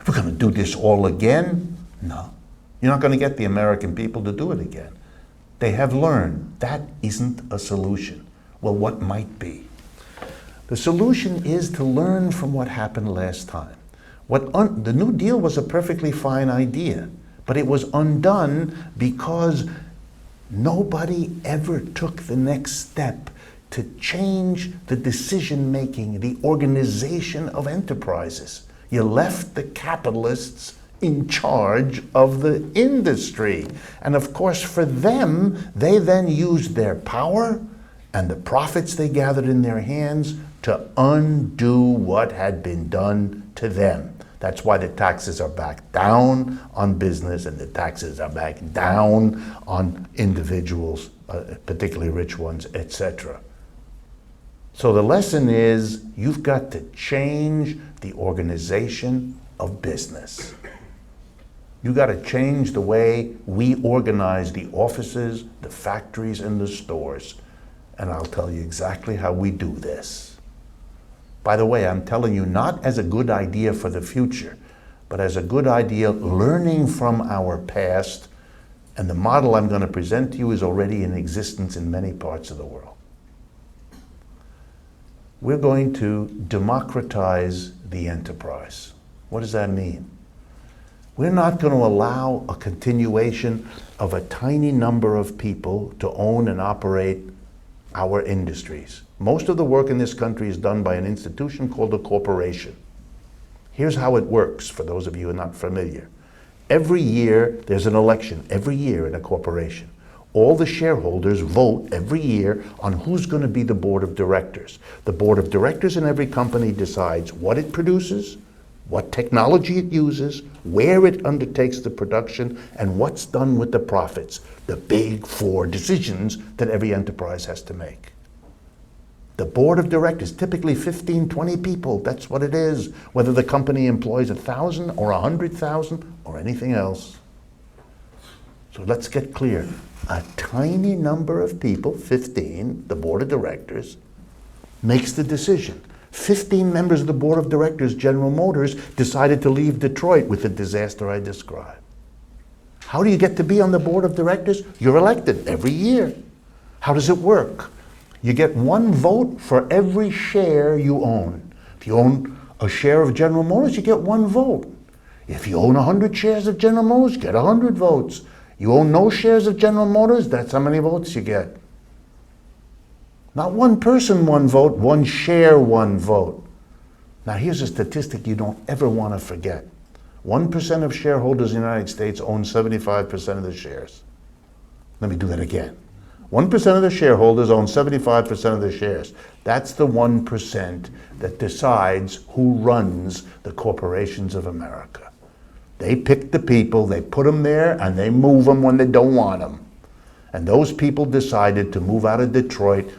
We're going to do this all again? No. You're not going to get the American people to do it again. They have learned that isn't a solution. Well, what might be? The solution is to learn from what happened last time. The New Deal was a perfectly fine idea, but it was undone because nobody ever took the next step to change the decision-making, the organization of enterprises. You left the capitalists in charge of the industry. And of course, for them, they then used their power and the profits they gathered in their hands to undo what had been done to them. That's why the taxes are back down on business and the taxes are back down on individuals, particularly rich ones, etc. So the lesson is you've got to change the organization of business. You've got to change the way we organize the offices, the factories, and the stores. And I'll tell you exactly how we do this. By the way, I'm telling you not as a good idea for the future, but as a good idea learning from our past, and the model I'm going to present to you is already in existence in many parts of the world. We're going to democratize the enterprise. What does that mean? We're not going to allow a continuation of a tiny number of people to own and operate our industries. Most of the work in this country is done by an institution called a corporation. Here's how it works, for those of you who are not familiar. Every year, there's an election, every year in a corporation. All the shareholders vote every year on who's going to be the board of directors. The board of directors in every company decides what it produces, what technology it uses, where it undertakes the production, and what's done with the profits. The big four decisions that every enterprise has to make. The board of directors, typically 15, 20 people, that's what it is, whether the company employs 1,000 or 100,000 or anything else. So let's get clear. A tiny number of people, 15, the board of directors, makes the decision. 15 members of the board of directors, General Motors, decided to leave Detroit with the disaster I described. How do you get to be on the board of directors? You're elected every year. How does it work? You get one vote for every share you own. If you own a share of General Motors, you get one vote. If you own 100 shares of General Motors, you get 100 votes. You own no shares of General Motors, that's how many votes you get. Not one person, one vote, one share, one vote. Now here's a statistic you don't ever want to forget. 1% of shareholders in the United States own 75% of the shares. Let me do that again. 1% of the shareholders own 75% of the shares. That's the 1% that decides who runs the corporations of America. They pick the people, they put them there, and they move them when they don't want them. And those people decided to move out of Detroit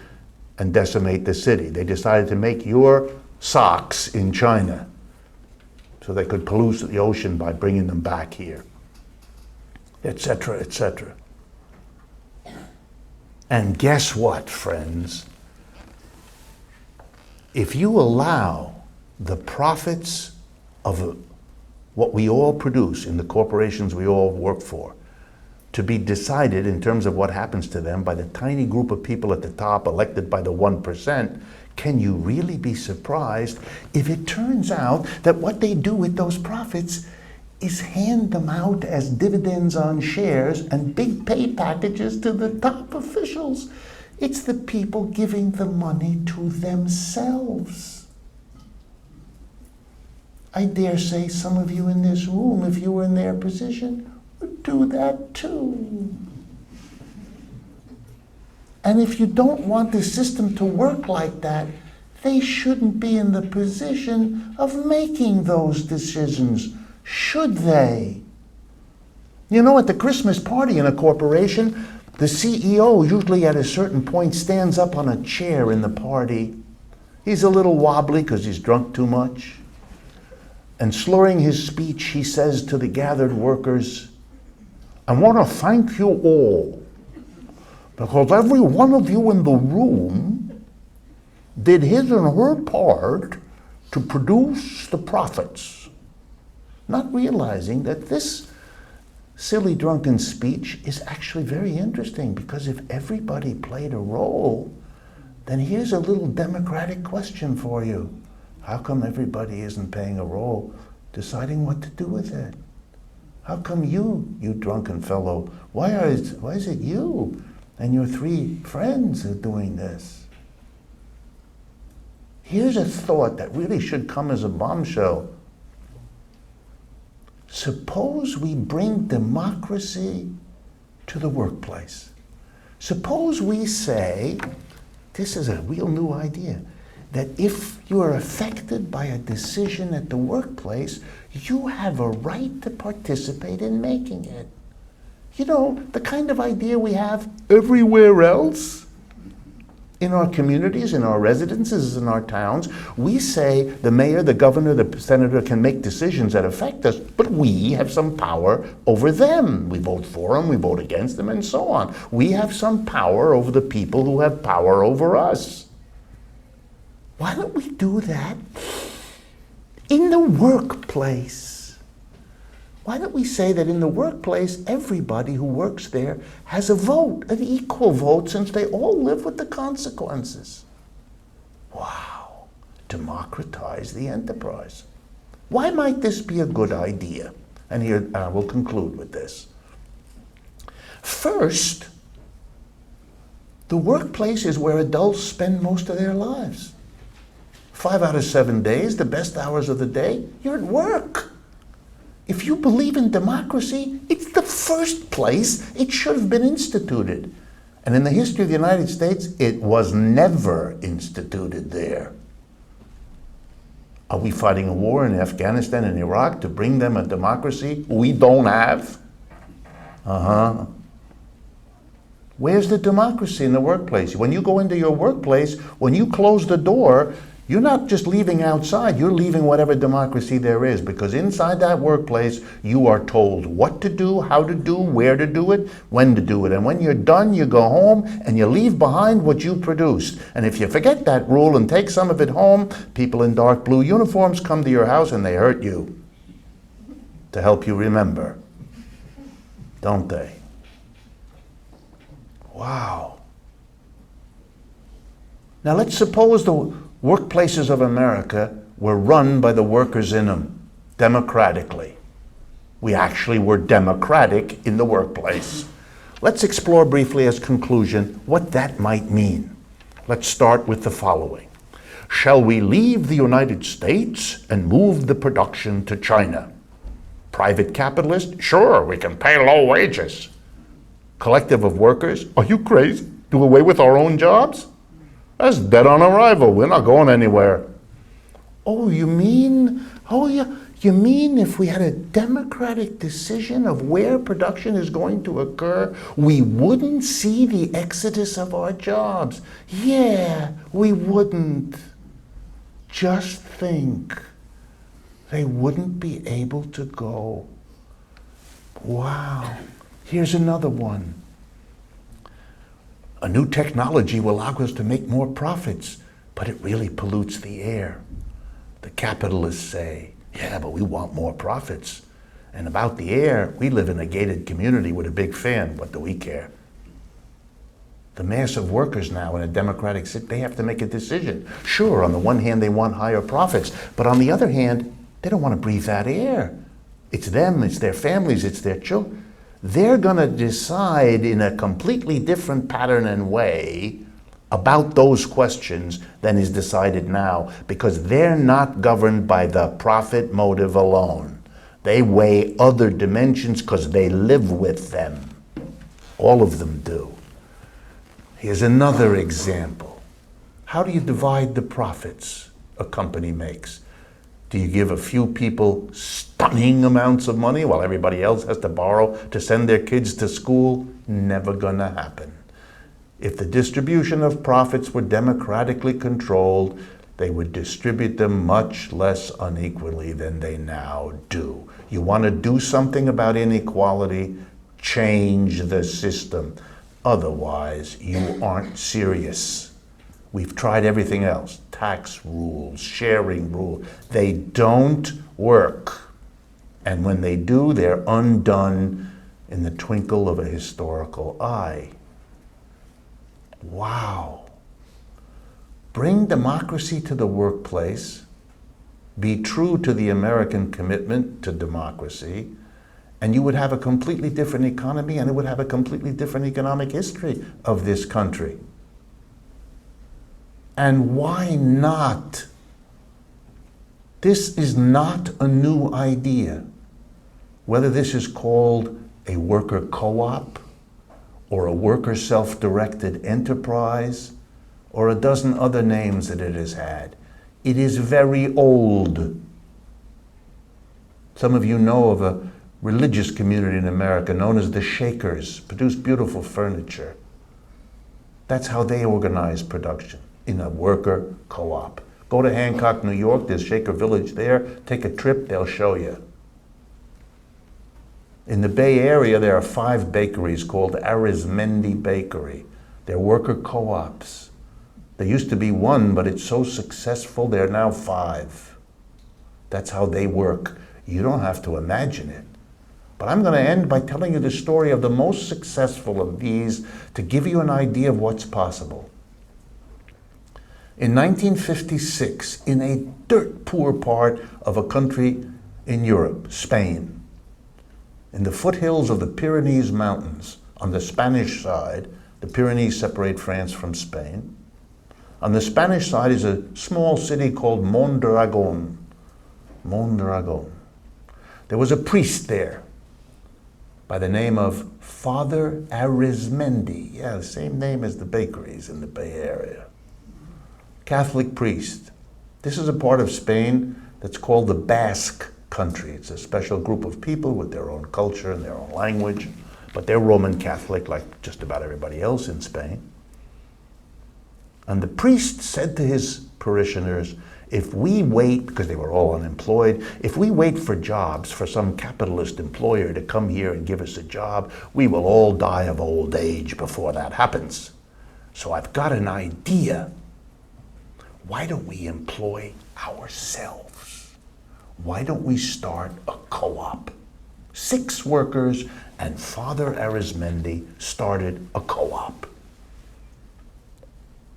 and decimate the city. They decided to make your socks in China so they could pollute the ocean by bringing them back here, etc., etc. And guess what, friends? If you allow the profits of what we all produce in the corporations we all work for to be decided in terms of what happens to them by the tiny group of people at the top elected by the 1%, can you really be surprised if it turns out that what they do with those profits is hand them out as dividends on shares and big pay packages to the top officials? It's the people giving the money to themselves. I dare say some of you in this room, if you were in their position, would do that too. And if you don't want the system to work like that, they shouldn't be in the position of making those decisions, should they? You know, at the Christmas party in a corporation, the CEO usually at a certain point stands up on a chair in the party. He's a little wobbly because he's drunk too much. And slurring his speech, he says to the gathered workers, I want to thank you all, because every one of you in the room did his and her part to produce the profits. Not realizing that this silly drunken speech is actually very interesting, because if everybody played a role, then here's a little democratic question for you. How come everybody isn't playing a role, deciding what to do with it? How come you drunken fellow, why is it you and your 3 friends are doing this? Here's a thought that really should come as a bombshell. Suppose we bring democracy to the workplace. Suppose we say, this is a real new idea, that if you are affected by a decision at the workplace, you have a right to participate in making it. You know, the kind of idea we have everywhere else in our communities, in our residences, in our towns. We say the mayor, the governor, the senator can make decisions that affect us, but we have some power over them. We vote for them, we vote against them, and so on. We have some power over the people who have power over us. Why don't we do that in the workplace? Why don't we say that in the workplace, everybody who works there has a vote, an equal vote, since they all live with the consequences? Wow, democratize the enterprise. Why might this be a good idea? And here we'll conclude with this. First, the workplace is where adults spend most of their lives. 5 out of 7 days, the best hours of the day, you're at work. If you believe in democracy, it's the first place it should have been instituted. And in the history of the United States, it was never instituted there. Are we fighting a war in Afghanistan and Iraq to bring them a democracy we don't have? Where's the democracy in the workplace? When you go into your workplace, when you close the door, you're not just leaving outside, you're leaving whatever democracy there is, because inside that workplace, you are told what to do, how to do, where to do it, when to do it. And when you're done, you go home and you leave behind what you produced. And if you forget that rule and take some of it home, people in dark blue uniforms come to your house and they hurt you to help you remember, don't they? Wow. Now let's suppose the workplaces of America were run by the workers in them, democratically. We actually were democratic in the workplace. Let's explore briefly as conclusion what that might mean. Let's start with the following. Shall we leave the United States and move the production to China? Private capitalist? Sure, we can pay low wages. Collective of workers? Are you crazy? Do away with our own jobs? That's dead on arrival. We're not going anywhere. Oh, you mean if we had a democratic decision of where production is going to occur, we wouldn't see the exodus of our jobs? Yeah, we wouldn't. Just think. They wouldn't be able to go. Wow. Here's another one. A new technology will allow us to make more profits, but it really pollutes the air. The capitalists say, yeah, but we want more profits. And about the air, we live in a gated community with a big fan. What do we care? The mass of workers now in a democratic system, they have to make a decision. Sure, on the one hand, they want higher profits, but on the other hand, they don't want to breathe that air. It's them, it's their families, it's their children. They're going to decide in a completely different pattern and way about those questions than is decided now, because they're not governed by the profit motive alone. They weigh other dimensions because they live with them. All of them do. Here's another example. How do you divide the profits a company makes? Do you give a few people stunning amounts of money while everybody else has to borrow to send their kids to school? Never gonna happen. If the distribution of profits were democratically controlled, they would distribute them much less unequally than they now do. You want to do something about inequality? Change the system. Otherwise, you aren't serious. We've tried everything else. Tax rules, sharing rules. They don't work. And when they do, they're undone in the twinkle of a historical eye. Wow. Bring democracy to the workplace, be true to the American commitment to democracy, and you would have a completely different economy, and it would have a completely different economic history of this country. And why not? This is not a new idea. Whether this is called a worker co-op, or a worker self-directed enterprise, or a dozen other names that it has had, it is very old. Some of you know of a religious community in America known as the Shakers, produce beautiful furniture. That's how they organize production, in a worker co-op. Go to Hancock, New York, there's Shaker Village there, take a trip, they'll show you. In the Bay Area, there are 5 bakeries called Arizmendi Bakery. They're worker co-ops. There used to be 1, but it's so successful, there are now 5. That's how they work. You don't have to imagine it. But I'm going to end by telling you the story of the most successful of these to give you an idea of what's possible. In 1956, in a dirt poor part of a country in Europe, Spain, in the foothills of the Pyrenees Mountains, on the Spanish side, the Pyrenees separate France from Spain. On the Spanish side is a small city called Mondragon. Mondragon. There was a priest there by the name of Father Arizmendi. Yeah, the same name as the bakeries in the Bay Area. Catholic priest. This is a part of Spain that's called the Basque country. It's a special group of people with their own culture and their own language, but they're Roman Catholic like just about everybody else in Spain. And the priest said to his parishioners, if we wait, because they were all unemployed, if we wait for jobs, for some capitalist employer to come here and give us a job, we will all die of old age before that happens. So I've got an idea. Why don't we employ ourselves? Why don't we start a co-op? 6 workers and Father Arizmendi started a co-op.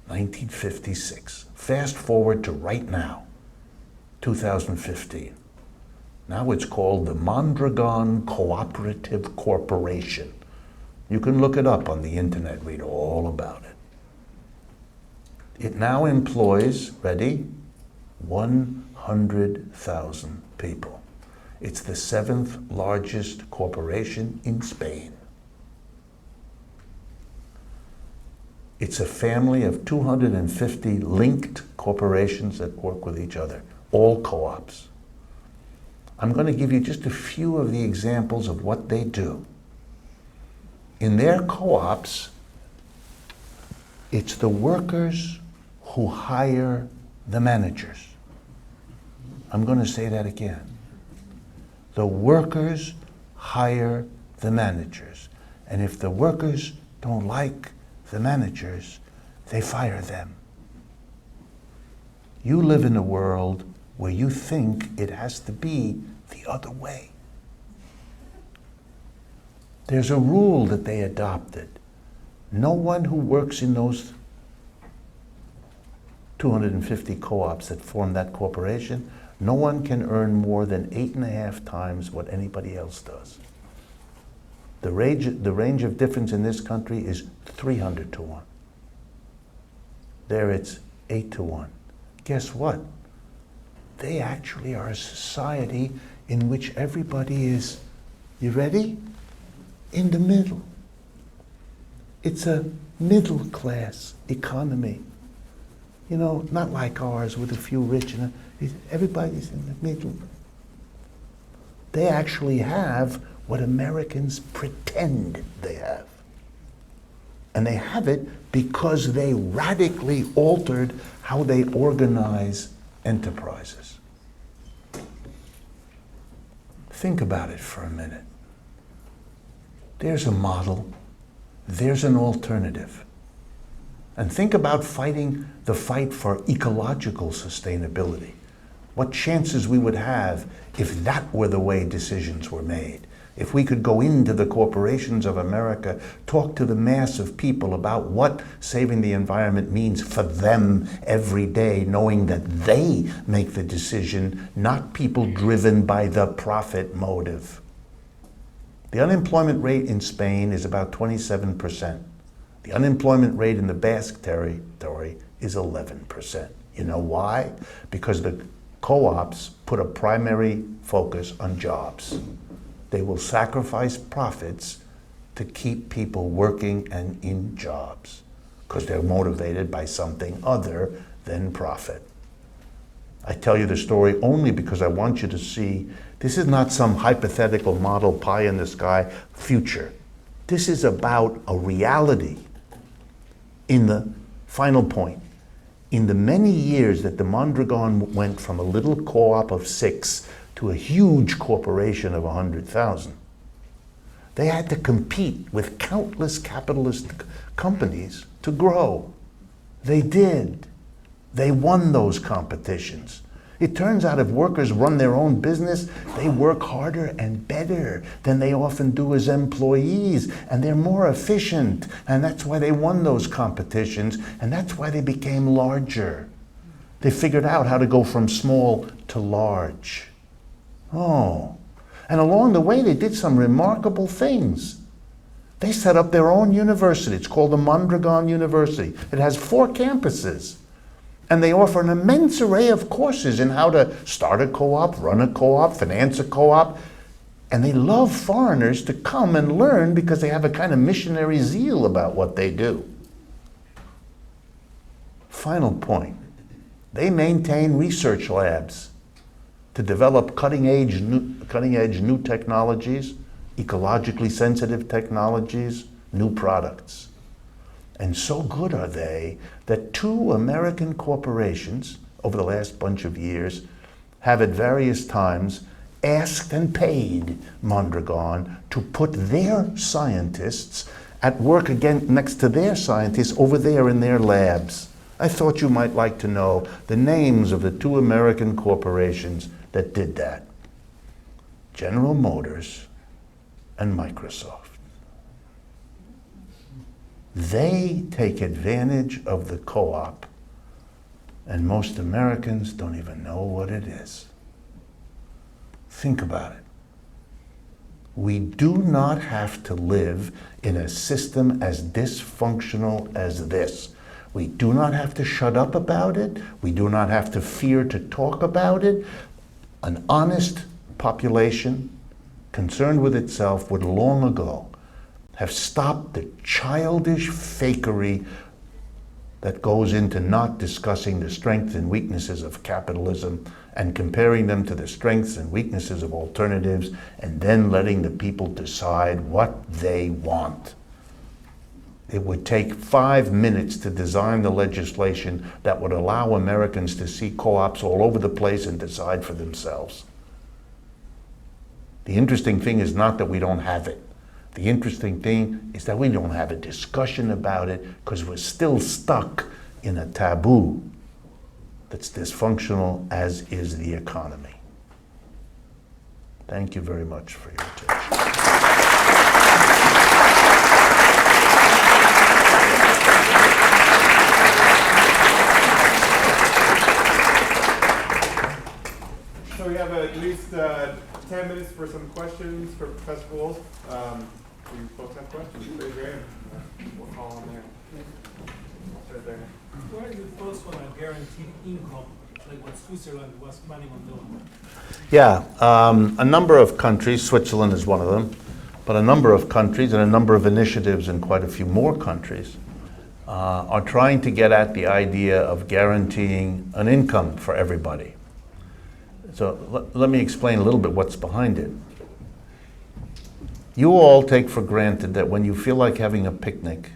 1956. Fast forward to right now, 2015. Now it's called the Mondragon Cooperative Corporation. You can look it up on the internet, read all about it. It now employs, ready, 100,000 people. It's the 7th largest corporation in Spain. It's a family of 250 linked corporations that work with each other, all co-ops. I'm going to give you just a few of the examples of what they do. In their co-ops, it's the workers who hire the managers. I'm going to say that again. The workers hire the managers. And if the workers don't like the managers, they fire them. You live in a world where you think it has to be the other way. There's a rule that they adopted. No one who works in those 250 co-ops that form that corporation, no one can earn more than 8.5 times what anybody else does. The range of difference in this country is 300 to 1. There it's 8 to 1. Guess what? They actually are a society in which everybody is, you ready? In the middle. It's a middle class economy. You know, not like ours with a few rich, everybody's in the middle. They actually have what Americans pretend they have. And they have it because they radically altered how they organize enterprises. Think about it for a minute. There's a model, there's an alternative. And think about fighting the fight for ecological sustainability. What chances we would have if that were the way decisions were made. If we could go into the corporations of America, talk to the mass of people about what saving the environment means for them every day, knowing that they make the decision, not people driven by the profit motive. The unemployment rate in Spain is about 27%. The unemployment rate in the Basque territory is 11%. You know why? Because the co-ops put a primary focus on jobs. They will sacrifice profits to keep people working and in jobs because they're motivated by something other than profit. I tell you the story only because I want you to see this is not some hypothetical model pie in the sky future. This is about a reality. In the final point, in the many years that the Mondragon went from a little co-op of 6 to a huge corporation of 100,000, they had to compete with countless capitalist companies to grow. They did. They won those competitions. It turns out if workers run their own business, they work harder and better than they often do as employees, and they're more efficient, and that's why they won those competitions, and that's why they became larger. They figured out how to go from small to large. Oh, and along the way they did some remarkable things. They set up their own university. It's called the Mondragon University. It has 4 campuses. And they offer an immense array of courses in how to start a co-op, run a co-op, finance a co-op. And they love foreigners to come and learn because they have a kind of missionary zeal about what they do. Final point. They maintain research labs to develop cutting-edge new technologies, ecologically sensitive technologies, new products. And so good are they that 2 American corporations over the last bunch of years have at various times asked and paid Mondragon to put their scientists at work again next to their scientists over there in their labs. I thought you might like to know the names of the 2 American corporations that did that. General Motors and Microsoft. They take advantage of the co-op, and most Americans don't even know what it is. Think about it. We do not have to live in a system as dysfunctional as this. We do not have to shut up about it. We do not have to fear to talk about it. An honest population concerned with itself would long ago have stopped the childish fakery that goes into not discussing the strengths and weaknesses of capitalism and comparing them to the strengths and weaknesses of alternatives, and then letting the people decide what they want. It would take 5 minutes to design the legislation that would allow Americans to see co-ops all over the place and decide for themselves. The interesting thing is not that we don't have it. The interesting thing is that we don't have a discussion about it because we're still stuck in a taboo that's dysfunctional, as is the economy. Thank you very much for your attention. So we have at least 10 minutes for some questions for Professor Wolff. Do you folks have questions? Raise your hand. We'll call on there. Right there. What are your thoughts on a guaranteed income, like what Switzerland was planning on doing? Yeah, a number of countries, Switzerland is one of them, but a number of countries and a number of initiatives in quite a few more countries are trying to get at the idea of guaranteeing an income for everybody. So let me explain a little bit what's behind it. You all take for granted that when you feel like having a picnic,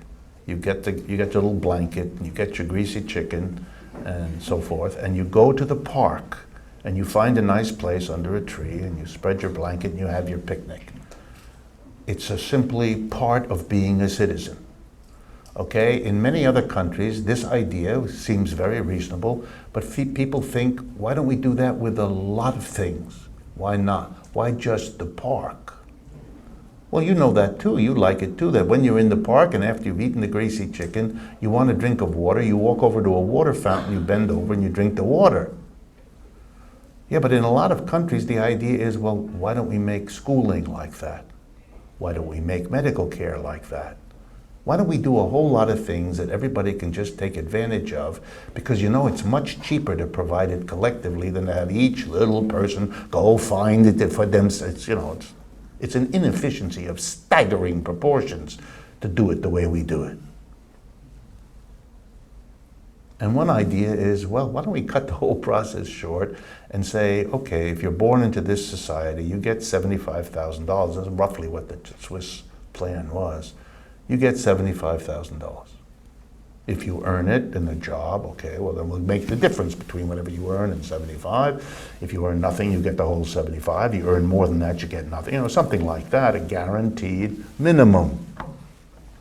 you get your little blanket, and you get your greasy chicken and so forth, and you go to the park and you find a nice place under a tree and you spread your blanket and you have your picnic. It's simply part of being a citizen. Okay, in many other countries, this idea seems very reasonable, but people think, why don't we do that with a lot of things? Why not? Why just the park? Well, you know that too. You like it too, that when you're in the park and after you've eaten the greasy chicken, you want a drink of water, you walk over to a water fountain, you bend over and you drink the water. Yeah, but in a lot of countries, the idea is, well, why don't we make schooling like that? Why don't we make medical care like that? Why don't we do a whole lot of things that everybody can just take advantage of? Because you know it's much cheaper to provide it collectively than to have each little person go find it for them. It's an inefficiency of staggering proportions to do it the way we do it. And one idea is, well, why don't we cut the whole process short and say, okay, if you're born into this society, you get $75,000. That's roughly what the Swiss plan was. You get $75,000. If you earn it in a job, okay, well then we'll make the difference between whatever you earn and 75. If you earn nothing, you get the whole 75. You earn more than that, you get nothing. You know, something like that, a guaranteed minimum.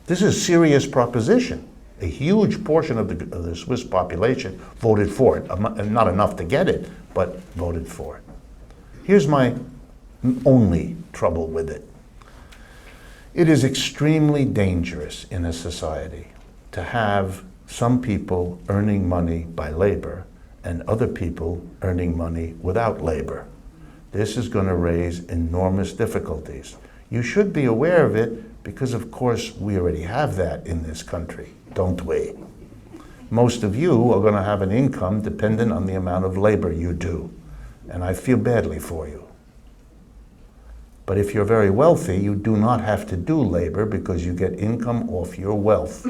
This is a serious proposition. A huge portion of the Swiss population voted for it. Not enough to get it, but voted for it. Here's my only trouble with it. It is extremely dangerous in a society to have some people earning money by labor and other people earning money without labor. This is going to raise enormous difficulties. You should be aware of it because, of course, we already have that in this country, don't we? Most of you are going to have an income dependent on the amount of labor you do, and I feel badly for you. But if you're very wealthy, you do not have to do labor because you get income off your wealth.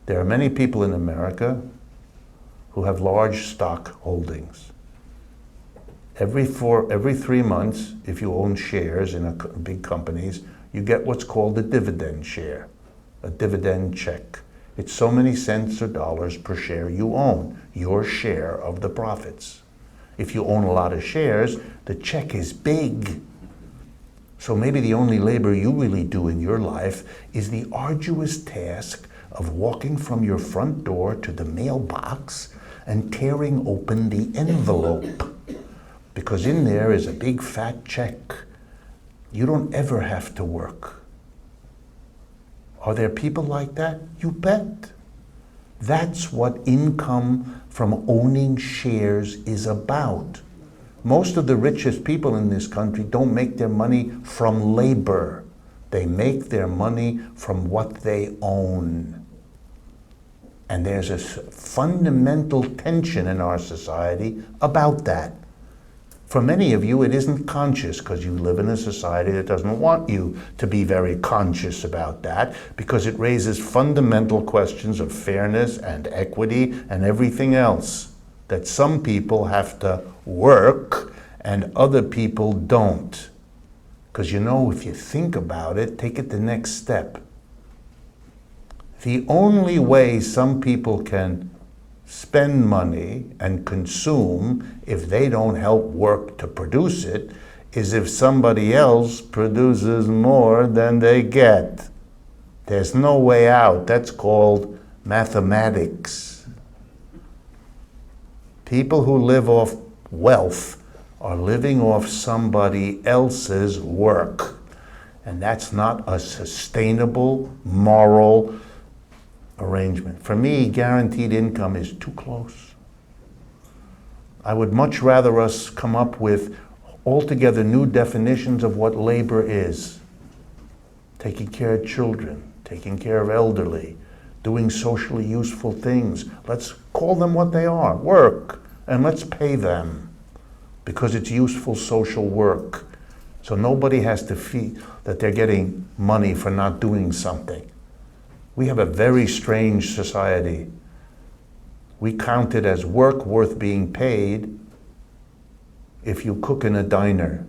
There are many people in America who have large stock holdings. Every 3 months, if you own shares in big companies, you get what's called a dividend share, a dividend check. It's so many cents or dollars per share you own, your share of the profits. If you own a lot of shares, the check is big. So maybe the only labor you really do in your life is the arduous task of walking from your front door to the mailbox and tearing open the envelope. Because in there is a big fat check. You don't ever have to work. Are there people like that? You bet. That's what income from owning shares is about. Most of the richest people in this country don't make their money from labor. They make their money from what they own. And there's a fundamental tension in our society about that. For many of you, it isn't conscious because you live in a society that doesn't want you to be very conscious about that because it raises fundamental questions of fairness and equity and everything else. That some people have to work and other people don't. Because you know, if you think about it, take it the next step. The only way some people can spend money and consume if they don't help work to produce it is if somebody else produces more than they get. There's no way out. That's called mathematics. People who live off wealth are living off somebody else's work. And that's not a sustainable, moral arrangement. For me, guaranteed income is too close. I would much rather us come up with altogether new definitions of what labor is. Taking care of children, taking care of elderly, doing socially useful things. Let's call them what they are, work, and let's pay them because it's useful social work. So nobody has to feel that they're getting money for not doing something. We have a very strange society. We count it as work worth being paid if you cook in a diner.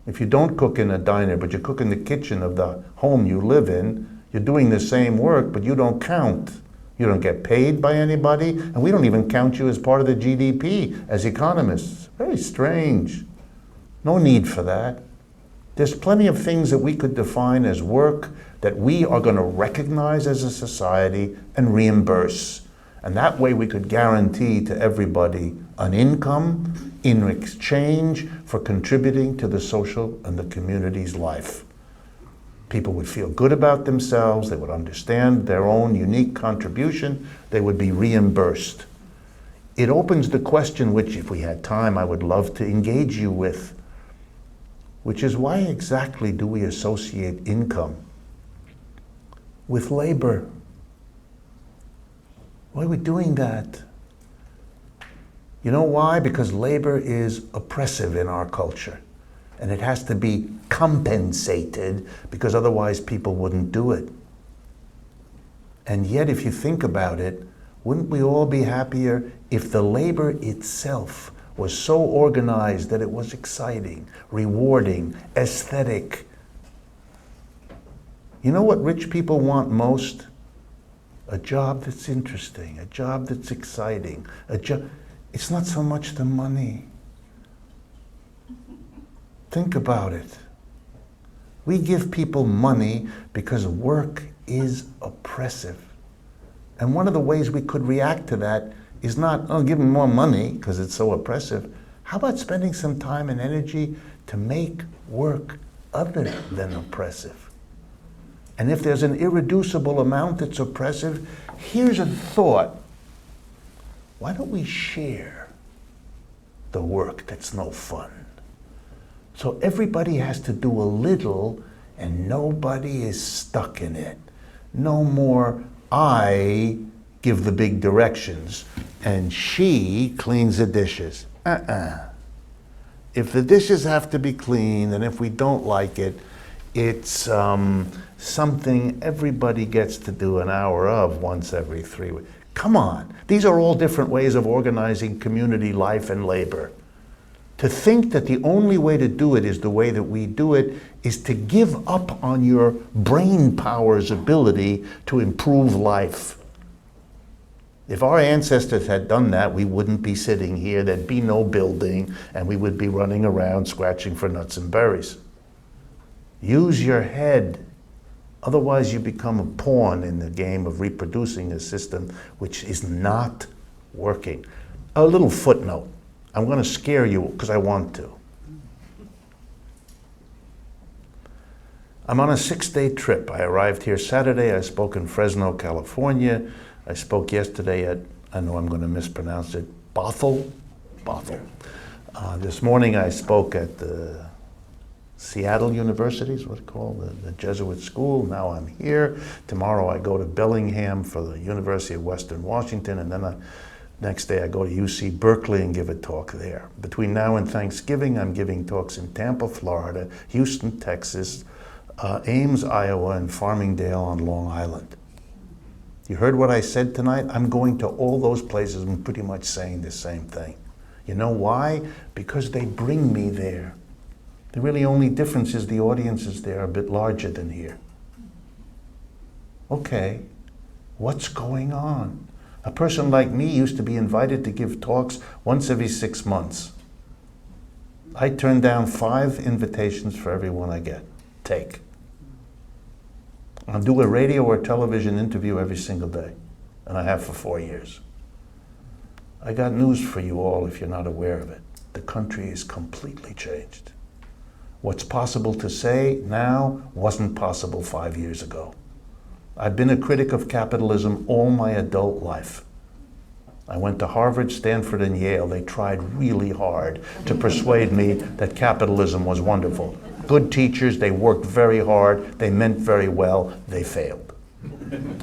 If you don't cook in a diner, but you cook in the kitchen of the home you live in, you're doing the same work, but you don't count. You don't get paid by anybody, and we don't even count you as part of the GDP as economists. Very strange. No need for that. There's plenty of things that we could define as work that we are going to recognize as a society and reimburse. And that way we could guarantee to everybody an income in exchange for contributing to the social and the community's life. People would feel good about themselves, they would understand their own unique contribution, they would be reimbursed. It opens the question, which if we had time I would love to engage you with, which is why exactly do we associate income with labor? Why are we doing that? You know why? Because labor is oppressive in our culture. And it has to be compensated because otherwise people wouldn't do it. And yet, if you think about it, wouldn't we all be happier if the labor itself was so organized that it was exciting, rewarding, aesthetic? You know what rich people want most? A job that's interesting, a job that's exciting, it's not so much the money. Think about it. We give people money because work is oppressive. And one of the ways we could react to that is not, oh, give them more money because it's so oppressive. How about spending some time and energy to make work other than oppressive? And if there's an irreducible amount that's oppressive, here's a thought. Why don't we share the work that's no fun? So everybody has to do a little and nobody is stuck in it. No more I give the big directions and she cleans the dishes. If the dishes have to be cleaned and if we don't like it, it's something everybody gets to do an hour of once every 3 weeks. Come on, these are all different ways of organizing community life and labor. To think that the only way to do it is the way that we do it is to give up on your brain power's ability to improve life. If our ancestors had done that, we wouldn't be sitting here, there'd be no building, and we would be running around scratching for nuts and berries. Use your head. Otherwise you become a pawn in the game of reproducing a system which is not working. A little footnote. I'm going to scare you because I want to. I'm on a 6-day trip. I arrived here Saturday. I spoke in Fresno, California. I spoke yesterday at, I know I'm going to mispronounce it, Bothell. This morning I spoke at the Seattle University, is what it's called, the Jesuit school. Now I'm here. Tomorrow I go to Bellingham for the University of Western Washington, and then next day I go to UC Berkeley and give a talk there. Between now and Thanksgiving, I'm giving talks in Tampa, Florida, Houston, Texas, Ames, Iowa, and Farmingdale on Long Island. You heard what I said tonight? I'm going to all those places and pretty much saying the same thing. You know why? Because they bring me there. The really only difference is the audiences there are a bit larger than here. Okay, what's going on? A person like me used to be invited to give talks once every 6 months. I turn down 5 invitations for every one I get. Take. I'll do a radio or television interview every single day, and I have for 4 years. I got news for you all if you're not aware of it. The country is completely changed. What's possible to say now wasn't possible 5 years ago. I've been a critic of capitalism all my adult life. I went to Harvard, Stanford, and Yale. They tried really hard to persuade me that capitalism was wonderful. Good teachers, they worked very hard, they meant very well, they failed.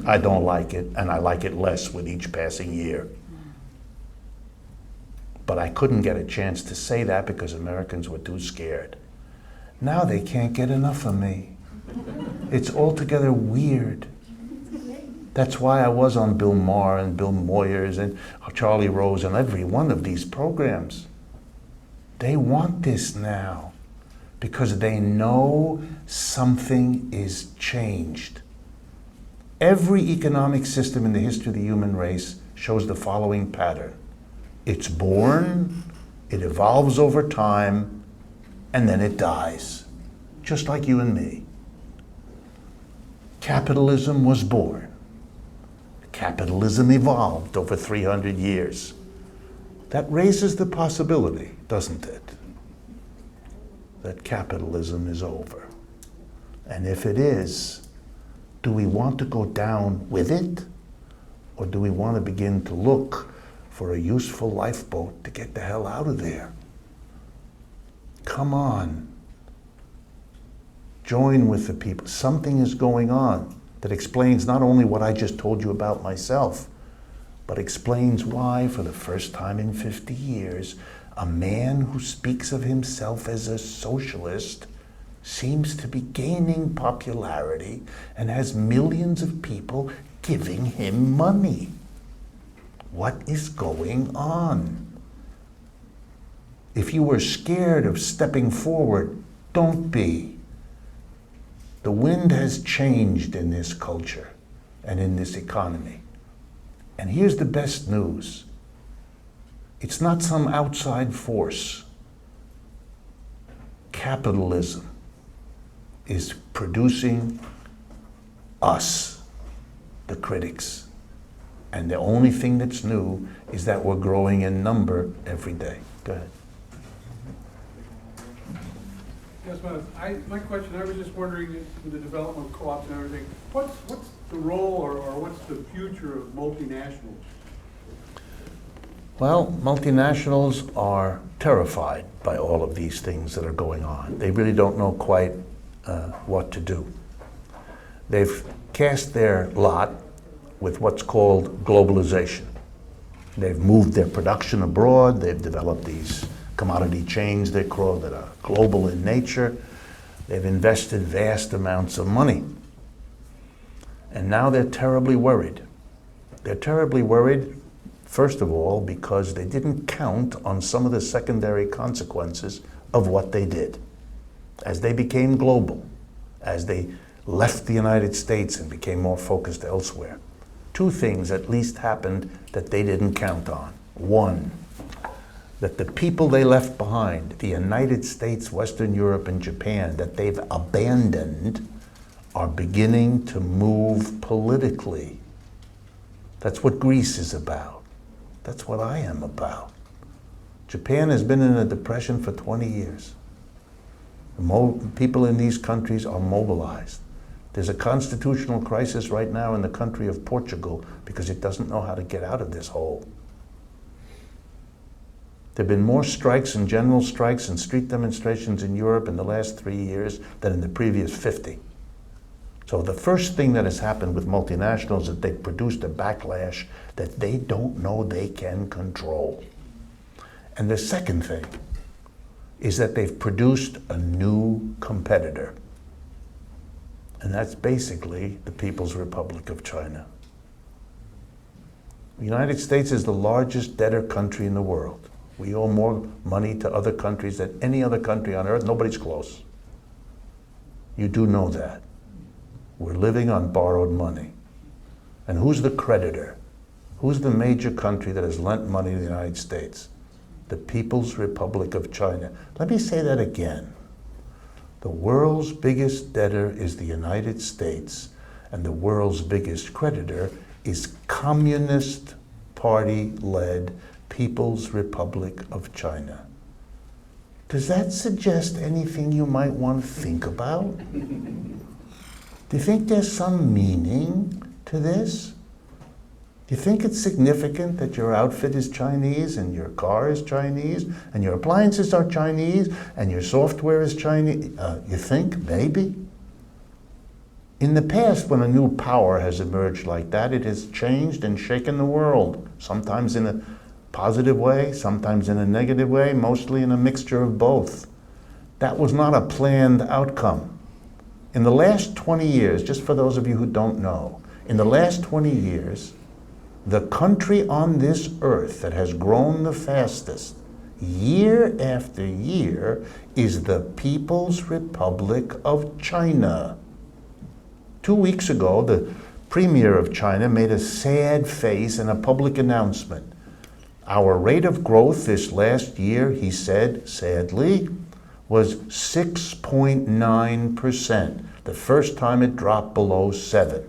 I don't like it, and I like it less with each passing year. But I couldn't get a chance to say that because Americans were too scared. Now they can't get enough of me. It's altogether weird. That's why I was on Bill Maher and Bill Moyers and Charlie Rose and every one of these programs. They want this now because they know something is changed. Every economic system in the history of the human race shows the following pattern. It's born, it evolves over time, and then it dies, just like you and me. Capitalism was born. Capitalism evolved over 300 years. That raises the possibility, doesn't it, that capitalism is over. And if it is, do we want to go down with it? Or do we want to begin to look for a useful lifeboat to get the hell out of there? Come on. Join with the people. Something is going on that explains not only what I just told you about myself, but explains why, for the first time in 50 years, a man who speaks of himself as a socialist seems to be gaining popularity and has millions of people giving him money. What is going on? If you were scared of stepping forward, don't be. The wind has changed in this culture and in this economy. And here's the best news. It's not some outside force. Capitalism is producing us, the critics. And the only thing that's new is that we're growing in number every day. Go ahead. Yes, my question, I was just wondering, with the development of co-ops and everything, what's the role or what's the future of multinationals? Well, multinationals are terrified by all of these things that are going on. They really don't know quite what to do. They've cast their lot with what's called globalization. They've moved their production abroad. They've developed these commodity chains they call that are global in nature. They've invested vast amounts of money. And now they're terribly worried. They're terribly worried, first of all, because they didn't count on some of the secondary consequences of what they did. As they became global, as they left the United States and became more focused elsewhere, 2 things at least happened that they didn't count on. One, that the people they left behind, the United States, Western Europe, and Japan, that they've abandoned, are beginning to move politically. That's what Greece is about. That's what I am about. Japan has been in a depression for 20 years. People in these countries are mobilized. There's a constitutional crisis right now in the country of Portugal because it doesn't know how to get out of this hole. There have been more strikes and general strikes and street demonstrations in Europe in the last 3 years than in the previous 50. So the first thing that has happened with multinationals is that they've produced a backlash that they don't know they can control. And the second thing is that they've produced a new competitor. And that's basically the People's Republic of China. The United States is the largest debtor country in the world. We owe more money to other countries than any other country on earth. Nobody's close. You do know that. We're living on borrowed money. And who's the creditor? Who's the major country that has lent money to the United States? the People's Republic of China. Let me say that again. The world's biggest debtor is the United States, and the world's biggest creditor is Communist Party-led People's Republic of China. Does that suggest anything you might want to think about? Do you think there's some meaning to this? Do you think it's significant that your outfit is Chinese and your car is Chinese and your appliances are Chinese and your software is Chinese? You think? Maybe. In the past, when a new power has emerged like that, it has changed and shaken the world, sometimes in a positive way, sometimes in a negative way, mostly in a mixture of both. That was not a planned outcome. In the last 20 years, just for those of you who don't know, in the last 20 years, the country on this earth that has grown the fastest, year after year, is the People's Republic of China. 2 weeks ago, the Premier of China made a sad face in a public announcement. Our rate of growth this last year, he said, sadly, was 6.9%, the first time it dropped below 7.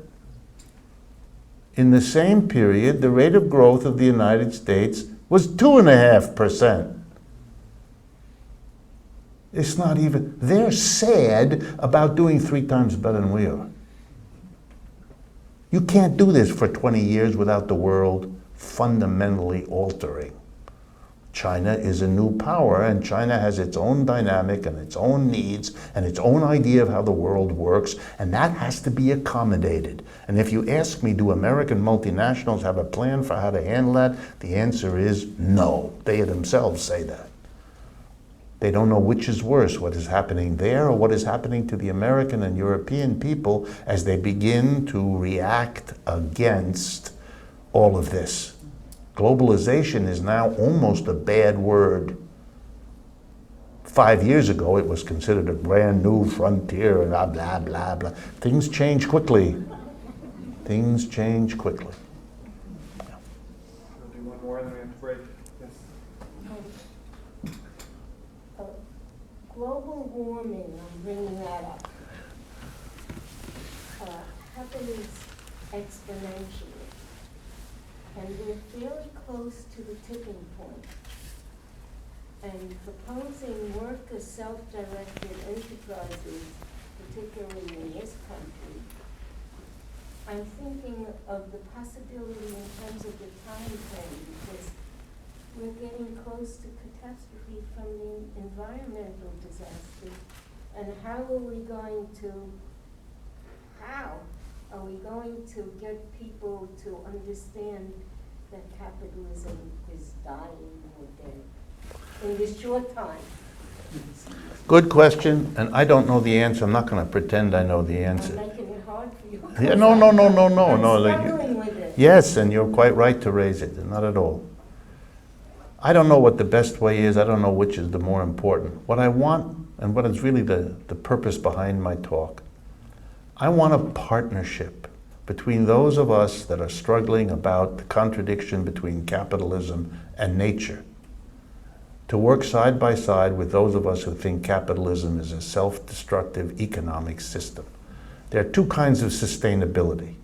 In the same period, the rate of growth of the United States was 2.5%. It's not even, they're sad about doing 3 times better than we are. You can't do this for 20 years without the world fundamentally altering. China is a new power, and China has its own dynamic and its own needs and its own idea of how the world works, and that has to be accommodated. And if you ask me, do American multinationals have a plan for how to handle that? The answer is no. They themselves say that. They don't know which is worse, what is happening there or what is happening to the American and European people as they begin to react against all of this. Globalization is now almost a bad word. 5 years ago, it was considered a brand new frontier and blah, blah, blah, blah. Things change quickly. Things change quickly. We'll do one more and then we have to break. Yes. Global warming, I'm bringing that up, happens exponentially. And we're fairly close to the tipping point. And proposing worker self-directed enterprises, particularly in this country, I'm thinking of the possibility in terms of the time frame, because we're getting close to catastrophe from the environmental disaster. And how are we going to get people to understand that capitalism is dying or dead in this short time? Good question, and I don't know the answer. I'm not going to pretend I know the answer. I'm making it hard for you. Yeah, no. I'm like, struggling with it. yes, and you're quite right to raise it, not at all. I don't know what the best way is. I don't know which is the more important. What I want, and what is really the purpose behind my talk, I want a partnership between those of us that are struggling about the contradiction between capitalism and nature, to work side by side with those of us who think capitalism is a self-destructive economic system. There are 2 kinds of sustainability.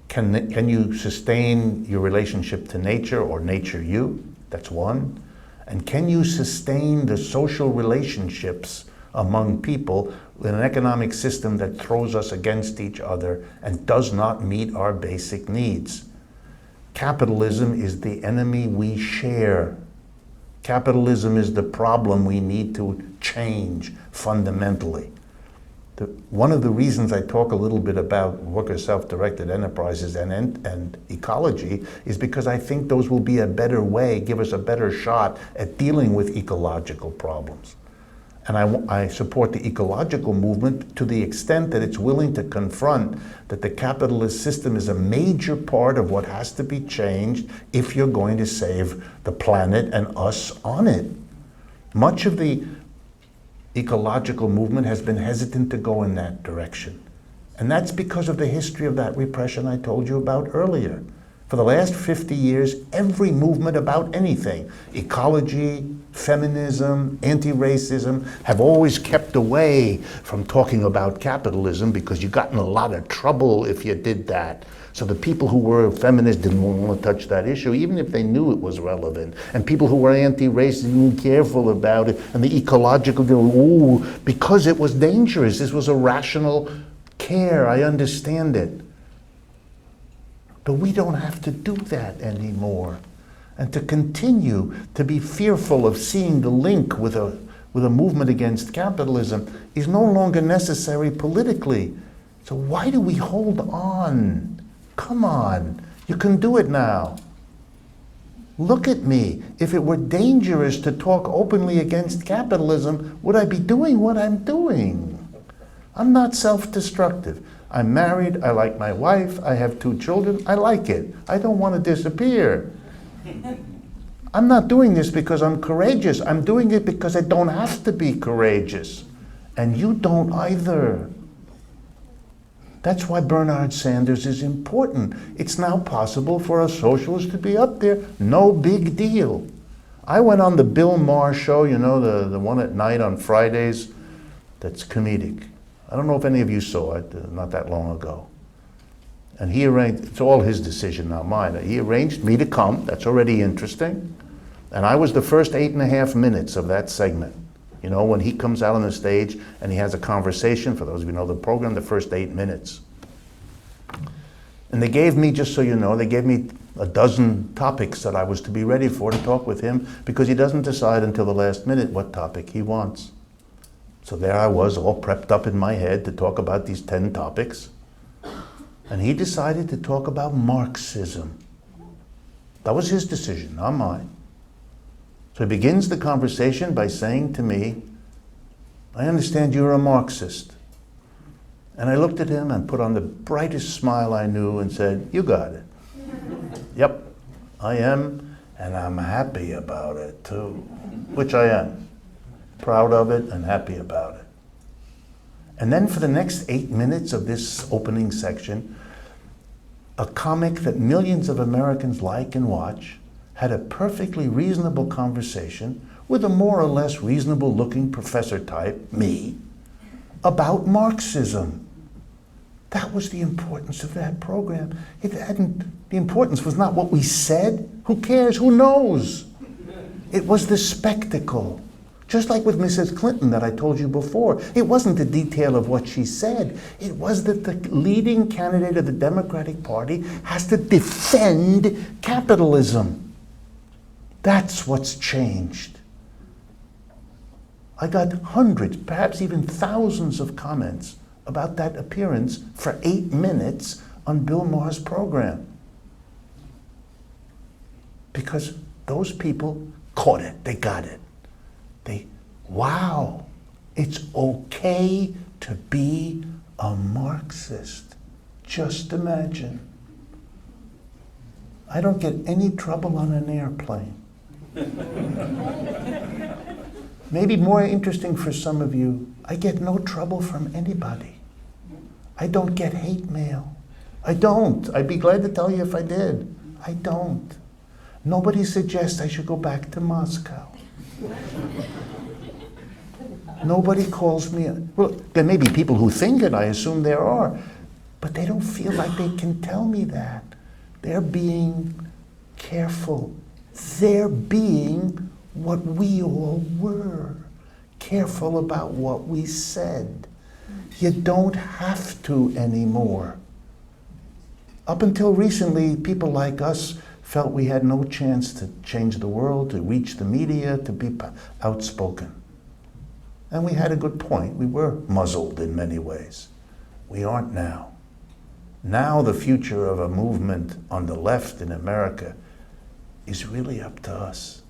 Can you sustain your relationship to nature or nature you? That's one. And can you sustain the social relationships among people in an economic system that throws us against each other and does not meet our basic needs? Capitalism is the enemy we share. Capitalism is the problem we need to change fundamentally. One of the reasons I talk a little bit about worker self-directed enterprises and ecology is because I think those will be a better way, give us a better shot at dealing with ecological problems. And I support the ecological movement to the extent that it's willing to confront that the capitalist system is a major part of what has to be changed if you're going to save the planet and us on it. Much of the ecological movement has been hesitant to go in that direction. And that's because of the history of that repression I told you about earlier. For the last 50 years, every movement about anything, ecology, feminism, anti-racism, have always kept away from talking about capitalism because you got in a lot of trouble if you did that. So the people who were feminists didn't want to touch that issue, even if they knew it was relevant. And people who were anti-racist were careful about it. And the ecological, ooh, because it was dangerous. This was a rational care. I understand it. But we don't have to do that anymore. And to continue to be fearful of seeing the link with a movement against capitalism is no longer necessary politically. So why do we hold on? Come on, you can do it now. Look at me. If it were dangerous to talk openly against capitalism, would I be doing what I'm doing? I'm not self-destructive. I'm married, I like my wife, I have 2 children, I like it. I don't want to disappear. I'm not doing this because I'm courageous. I'm doing it because I don't have to be courageous. And you don't either. That's why Bernard Sanders is important. It's now possible for a socialist to be up there. No big deal. I went on the Bill Maher show, you know, the one at night on Fridays, that's comedic. I don't know if any of you saw it, not that long ago. And he arranged, it's all his decision, not mine. He arranged me to come, that's already interesting. And I was the first 8.5 minutes of that segment. You know, when he comes out on the stage and he has a conversation, for those of you who know the program, the first 8 minutes. And they gave me, just so you know, they gave me a dozen topics that I was to be ready for to talk with him, because he doesn't decide until the last minute what topic he wants. So there I was, all prepped up in my head to talk about these 10 topics. And he decided to talk about Marxism. That was his decision, not mine. So he begins the conversation by saying to me, I understand you're a Marxist. And I looked at him and put on the brightest smile I knew and said, you got it. Yep, I am, and I'm happy about it too, which I am. Proud of it and happy about it. And then for the next 8 minutes of this opening section, a comic that millions of Americans like and watch had a perfectly reasonable conversation with a more or less reasonable looking professor type, me, about Marxism. That was the importance of that program. The importance was not what we said. Who cares? Who knows? It was the spectacle. Just like with Mrs. Clinton that I told you before. It wasn't the detail of what she said. It was that the leading candidate of the Democratic Party has to defend capitalism. That's what's changed. I got hundreds, perhaps even thousands of comments about that appearance for 8 minutes on Bill Maher's program. Because those people caught it, they got it. Wow, it's okay to be a Marxist. Just imagine. I don't get any trouble on an airplane. Maybe more interesting for some of you, I get no trouble from anybody. I don't get hate mail. I don't. I'd be glad to tell you if I did. I don't. Nobody suggests I should go back to Moscow. Nobody calls me. Well, there may be people who think it, I assume there are, but they don't feel like they can tell me that. They're being careful. They're being what we all were. Careful about what we said. You don't have to anymore. Up until recently, people like us felt we had no chance to change the world, to reach the media, to be outspoken. And we had a good point. We were muzzled in many ways. We aren't now. Now the future of a movement on the left in America is really up to us.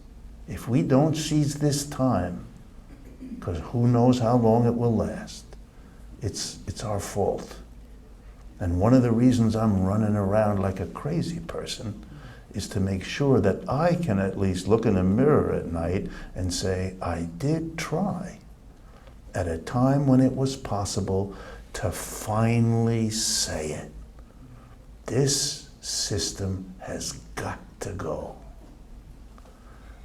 If we don't seize this time, because who knows how long it will last, it's our fault. And one of the reasons I'm running around like a crazy person is to make sure that I can at least look in a mirror at night and say, I did try at a time when it was possible to finally say it. This system has got to go.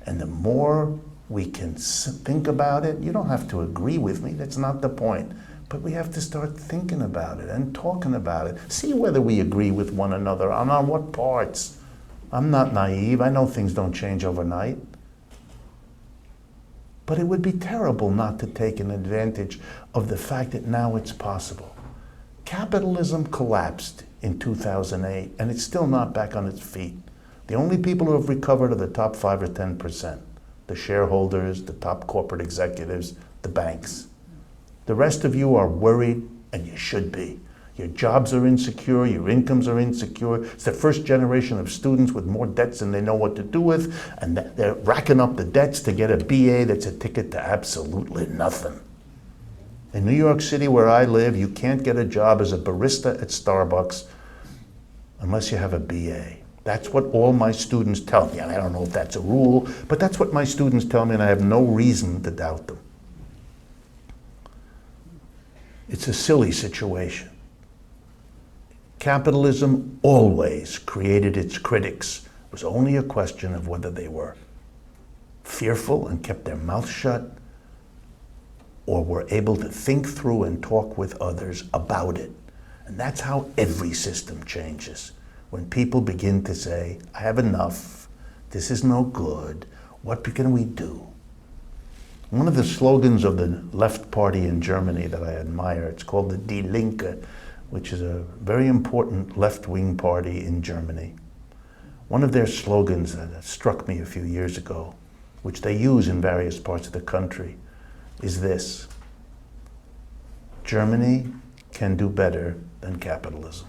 And the more we can think about it, you don't have to agree with me, that's not the point. But we have to start thinking about it and talking about it. See whether we agree with one another on what parts. I'm not naive, I know things don't change overnight. But it would be terrible not to take an advantage of the fact that now it's possible. Capitalism collapsed in 2008, and it's still not back on its feet. The only people who have recovered are the top 5 or 10%. The shareholders, the top corporate executives, the banks. The rest of you are worried, and you should be. Your jobs are insecure, your incomes are insecure. It's the first generation of students with more debts than they know what to do with, and they're racking up the debts to get a BA that's a ticket to absolutely nothing. In New York City, where I live, you can't get a job as a barista at Starbucks unless you have a BA. That's what all my students tell me, and I don't know if that's a rule, but that's what my students tell me, and I have no reason to doubt them. It's a silly situation. Capitalism always created its critics. It was only a question of whether they were fearful and kept their mouth shut, or were able to think through and talk with others about it. And that's how every system changes. When people begin to say, I have enough, this is no good, what can we do? One of the slogans of the left party in Germany that I admire, it's called the Die Linke, which is a very important left-wing party in Germany. One of their slogans that struck me a few years ago, which they use in various parts of the country, is this: Germany can do better than capitalism.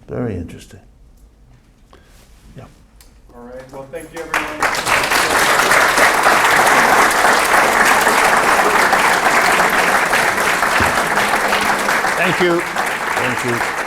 Very interesting. Yeah. All right, well, thank you, everyone. Thank you. Thank you.